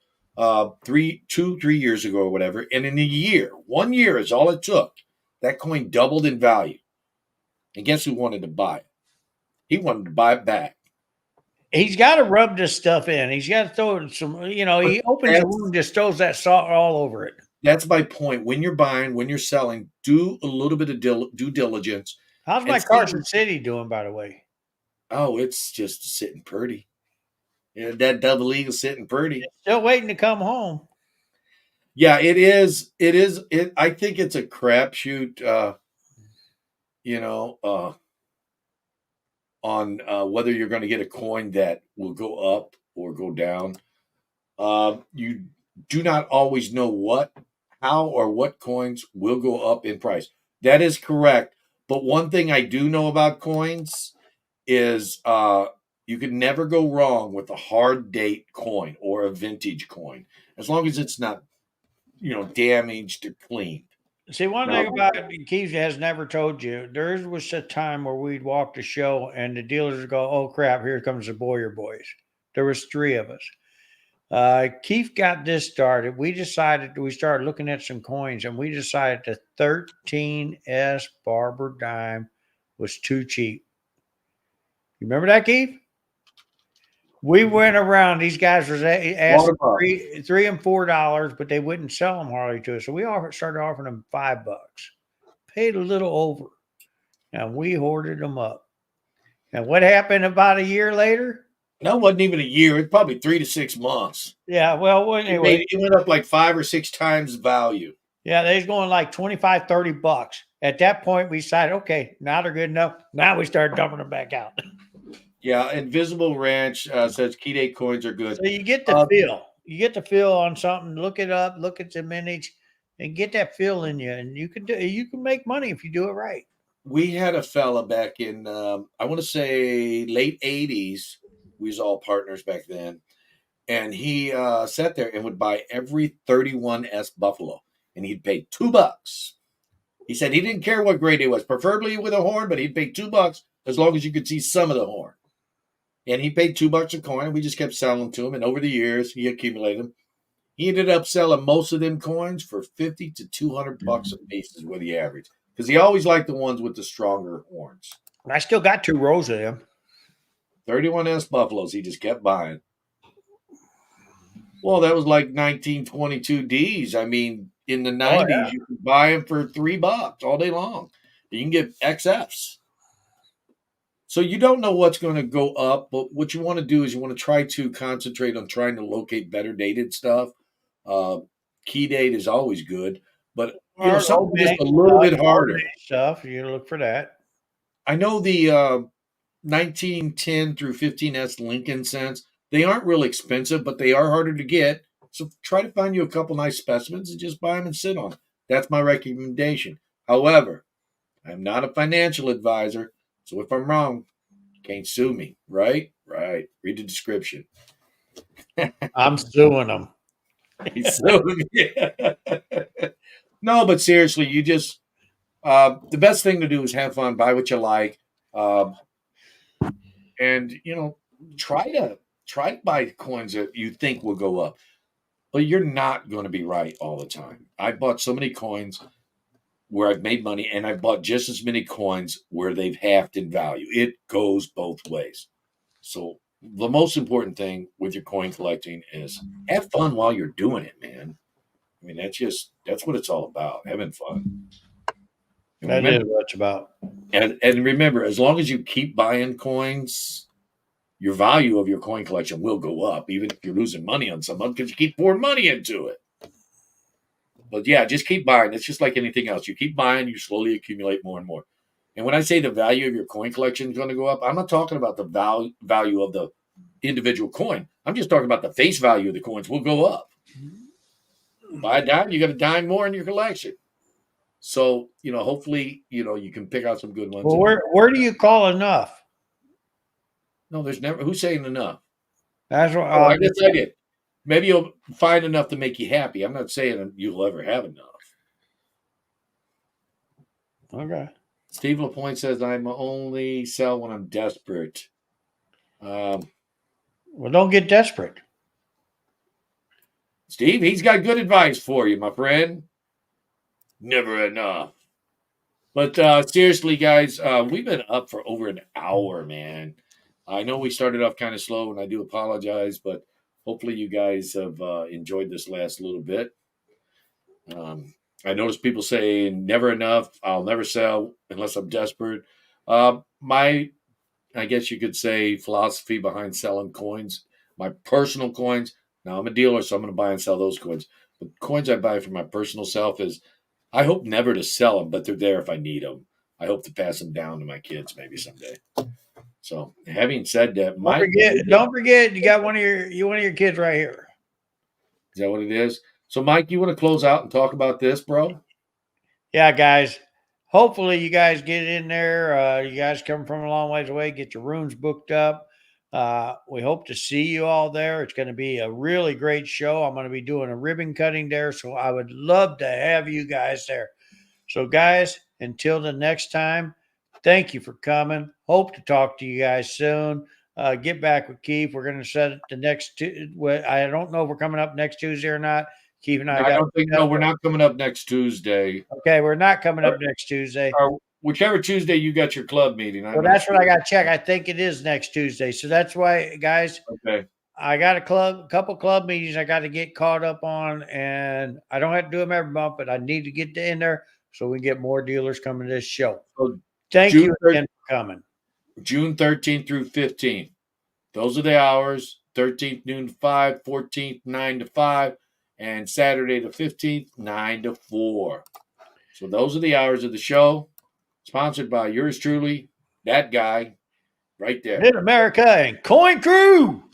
3 years ago or whatever, and in a year, 1 year is all it took. That coin doubled in value. And guess who wanted to buy it? He wanted to buy it back. He's got to rub this stuff in. He's got to throw in some. But He opens the that's wound, just throws that salt all over it. that's my point. When you're buying, when you're selling, do a little bit of due diligence How's and my see. Carson City doing, by the way? Oh, it's just sitting pretty. Yeah, that double eagle sitting pretty. Still waiting to come home. Yeah, it is. It is. It. I think it's a crapshoot. You know, on whether you're going to get a coin that will go up or go down. You do not always know how, or what coins will go up in price. That is correct. But one thing I do know about coins is you can never go wrong with a hard date coin or a vintage coin, as long as it's not damaged or cleaned. See, one Now, thing about Keith has never told you, there was a time where we'd walk the show and the dealers would go, "Oh crap, here comes the Boyer boys." There was three of us. Keith got this started. We started looking at some coins, and we decided the 13S Barber dime was too cheap. You remember that, Keith? We went around. These guys was asking $4. three and $4, but they wouldn't sell them hardly to us. So we started offering them $5. Paid a little over, and we hoarded them up. And what happened about a year later? No, it wasn't even a year. It's probably 3 to 6 months. Yeah, well, anyway, It went up like 5 or 6 times value. yeah, they was going like 25, $30. At that point, we decided, okay, now they're good enough. Now we started dumping them back out. Yeah, Invisible Ranch says key date coins are good. So you get the feel. You get the feel on something. Look it up. Look at the minutes, and get that feel in you. And you can make money if you do it right. We had a fella back in I want to say late '80s. We was all partners back then, and he sat there and would buy every 31S Buffalo, and he'd pay $2. He said he didn't care what grade it was, preferably with a horn, but he'd pay $2 as long as you could see some of the horn. And he paid $2 a coin, and we just kept selling to him. And over the years, he accumulated them. He ended up selling most of them coins for 50 to $200 a piece is what he averaged. Because he always liked the ones with the stronger horns. I still got 2 rows of them. 31S Buffaloes, he just kept buying. Well, that was like 1922 Ds. I mean, in the 90s, you could buy them for $3 all day long. You can get XFs. So you don't know what's going to go up, but what you want to do is you want to try to concentrate on trying to locate better dated stuff. Key date is always good, but something just a little bit harder. Stuff you look for that. I know the 1910 through 15S Lincoln cents. They aren't real expensive, but they are harder to get. So try to find you a couple nice specimens and just buy them and sit on them. That's my recommendation. However, I'm not a financial advisor. So if I'm wrong, you can't sue me, right? Right. Read the description. I'm suing them. He's suing me. No, but seriously, you just the best thing to do is have fun, buy what you like, and try to buy coins that you think will go up. But you're not going to be right all the time. I bought so many coins where I've made money, and I bought just as many coins where they've halved in value. It goes both ways. So the most important thing with your coin collecting is have fun while you're doing it, man. I mean, that's what it's all about, having fun. That is what it's about. And remember, as long as you keep buying coins, your value of your coin collection will go up, even if you're losing money on some of them because you keep pouring money into it. But yeah, just keep buying. It's just like anything else. You keep buying, you slowly accumulate more and more. And when I say the value of your coin collection is going to go up, I'm not talking about the value of the individual coin. I'm just talking about the face value of the coins will go up. Buy a dime, you got a dime more in your collection. So, hopefully, you can pick out some good ones. Well, where do you call enough? No, there's never. Who's saying enough? That's what I guess I did. Maybe you'll find enough to make you happy. I'm not saying you'll ever have enough. Okay. Steve LaPointe says, I'm only sell when I'm desperate. Well, don't get desperate. Steve, he's got good advice for you, my friend. Never enough. But seriously, guys, we've been up for over an hour, man. I know we started off kind of slow, and I do apologize, but hopefully you guys have enjoyed this last little bit. I noticed people say never enough. I'll never sell unless I'm desperate. I guess you could say, philosophy behind selling coins, my personal coins. Now I'm a dealer, so I'm going to buy and sell those coins. But coins I buy for my personal self is, I hope never to sell them, but they're there if I need them. I hope to pass them down to my kids maybe someday. So, having said that, don't forget, you got one of your kids right here. Is that what it is? So, Mike, you want to close out and talk about this, bro? Yeah, guys. Hopefully, you guys get in there. You guys come from a long ways away. Get your rooms booked up. We hope to see you all there. It's going to be a really great show. I'm going to be doing a ribbon cutting there, so I would love to have you guys there. So, guys, until the next time, thank you for coming. Hope to talk to you guys soon. get back with Keith. We're going to set it the next. I don't know if we're coming up next Tuesday or not. Keith and I I got don't think, no, we're not coming up next Tuesday. okay. We're not coming Or, up next Tuesday. or whichever Tuesday you got your club meeting. I'm Well, not that's what sure. I got to check. I think it is next Tuesday. So that's why, guys, Okay. I got a couple club meetings I got to get caught up on, and I don't have to do them every month, but I need to get in there so we can get more dealers coming to this show. So Thank June you again for coming. June 13th through 15th. Those are the hours. 13th noon to 5, 14th 9 to 5, and Saturday the 15th 9 to 4. So those are the hours of the show. Sponsored by yours truly, that guy right there. Mid America and Coin Crew.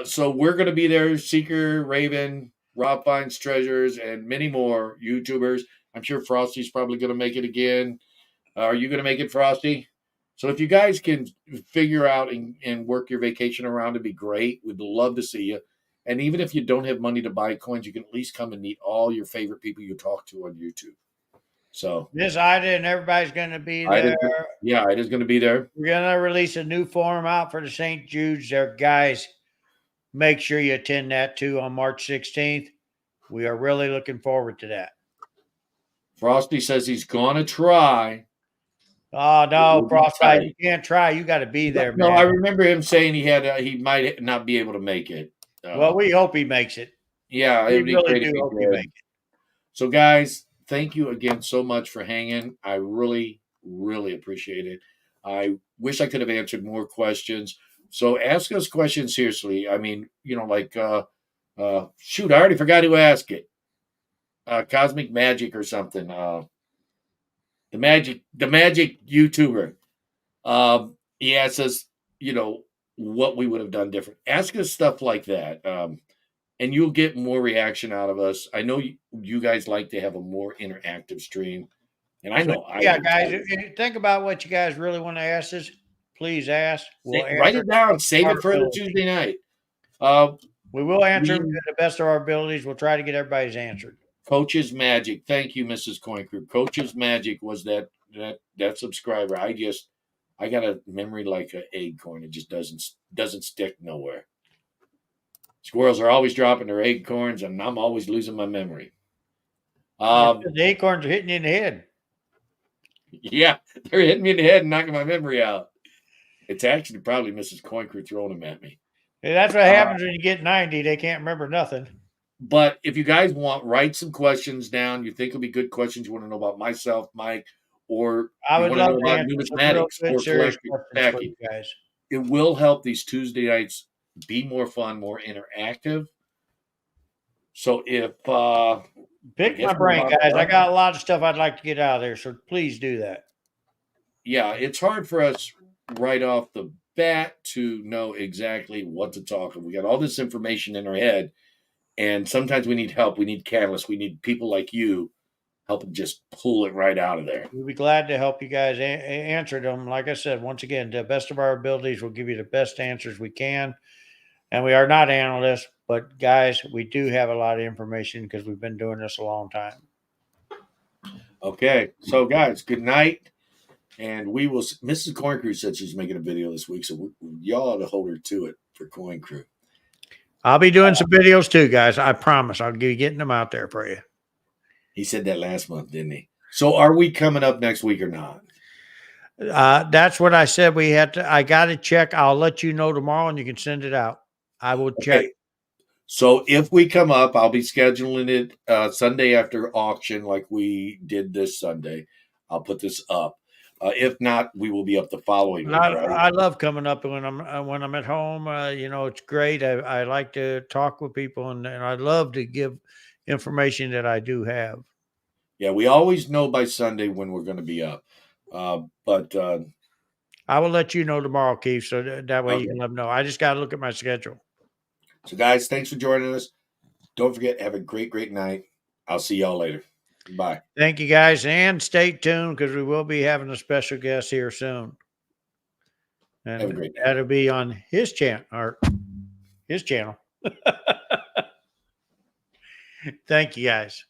So we're going to be there. Seeker, Raven, Rob Finds Treasures, and many more YouTubers. I'm sure Frosty's probably going to make it again. Are you going to make it, Frosty? So if you guys can figure out and work your vacation around, it'd be great. We'd love to see you. And even if you don't have money to buy coins, you can at least come and meet all your favorite people you talk to on YouTube. So Miss Ida and everybody's going to be Ida's, there. yeah, Ida's going to be there. We're going to release a new forum out for the St. Jude's there. Guys, make sure you attend that too on March 16th. We are really looking forward to that. Frosty says he's going to try. Oh, no, Frostbite, you can't try. You got to be there, No, man. I remember him saying he might not be able to make it. Well, we hope he makes it. Yeah, We it would be really great do if he hope he did. makes it. So, guys, thank you again so much for hanging. I really, really appreciate it. I wish I could have answered more questions. So, ask us questions seriously. I mean, like, shoot, I already forgot who asked it. Cosmic Magic or something. The Magic YouTuber. He asks us, what we would have done different. Ask us stuff like that. And you'll get more reaction out of us. I know you guys like to have a more interactive stream, and I So, know I yeah, do guys, too. if you think about what you guys really want to ask us, please ask. We'll Write answer it down. Save our it for the ability. Tuesday night. Uh, We will answer them we, to the best of our abilities. We'll try to get everybody's answered. Coach's Magic. Thank you, Mrs. Coin Crew. Coach's Magic was that subscriber. I got a memory like an egg corn. It just doesn't stick nowhere. Squirrels are always dropping their acorns, and I'm always losing my memory. The acorns are hitting you in the head. Yeah, they're hitting me in the head and knocking my memory out. It's actually probably Mrs. Coin Crew throwing them at me. Hey, that's what happens when you get 90. They can't remember nothing. But if you guys write some questions down. You think will be good questions. You want to know about myself, Mike, or I you would want to love know to about answer some real numismatics good, or serious collecting questions for packing. you guys. It will help these Tuesday nights be more fun, more interactive. So if Pick my brain, guys. I got a lot of stuff I'd like to get out of there, so please do that. Yeah, it's hard for us right off the bat to know exactly what to talk about. We got all this information in our head, and sometimes we need help. We need catalysts. We need people like you helping just pull it right out of there. We'll be glad to help you guys answer them. Like I said, once again, to the best of our abilities, we'll give you the best answers we can. And we are not analysts, but guys, we do have a lot of information because we've been doing this a long time. Okay, so guys, good night. And we will. Mrs. Coin Crew said she's making a video this week, so y'all ought to hold her to it for Coin Crew. I'll be doing some videos too, guys. I promise. I'll be getting them out there for you. He said that last month, didn't he? So are we coming up next week or not? That's what I said. We had to. I got to check. I'll let you know tomorrow, and you can send it out. I will check. Okay. So if we come up, I'll be scheduling it Sunday after auction, like we did this Sunday. I'll put this up. If not, we will be up the following week. Right? I love coming up when I'm at home. It's great. I like to talk with people, and I love to give information that I do have. Yeah, we always know by Sunday when we're going to be up. But I will let you know tomorrow, Keith, so that way okay. you can let them know. I just got to look at my schedule. So, guys, thanks for joining us. Don't forget, have a great, great night. I'll see y'all later. Bye. Thank you, guys, and stay tuned because we will be having a special guest here soon. And have a great night. That'll be on his channel or his channel. Thank you, guys.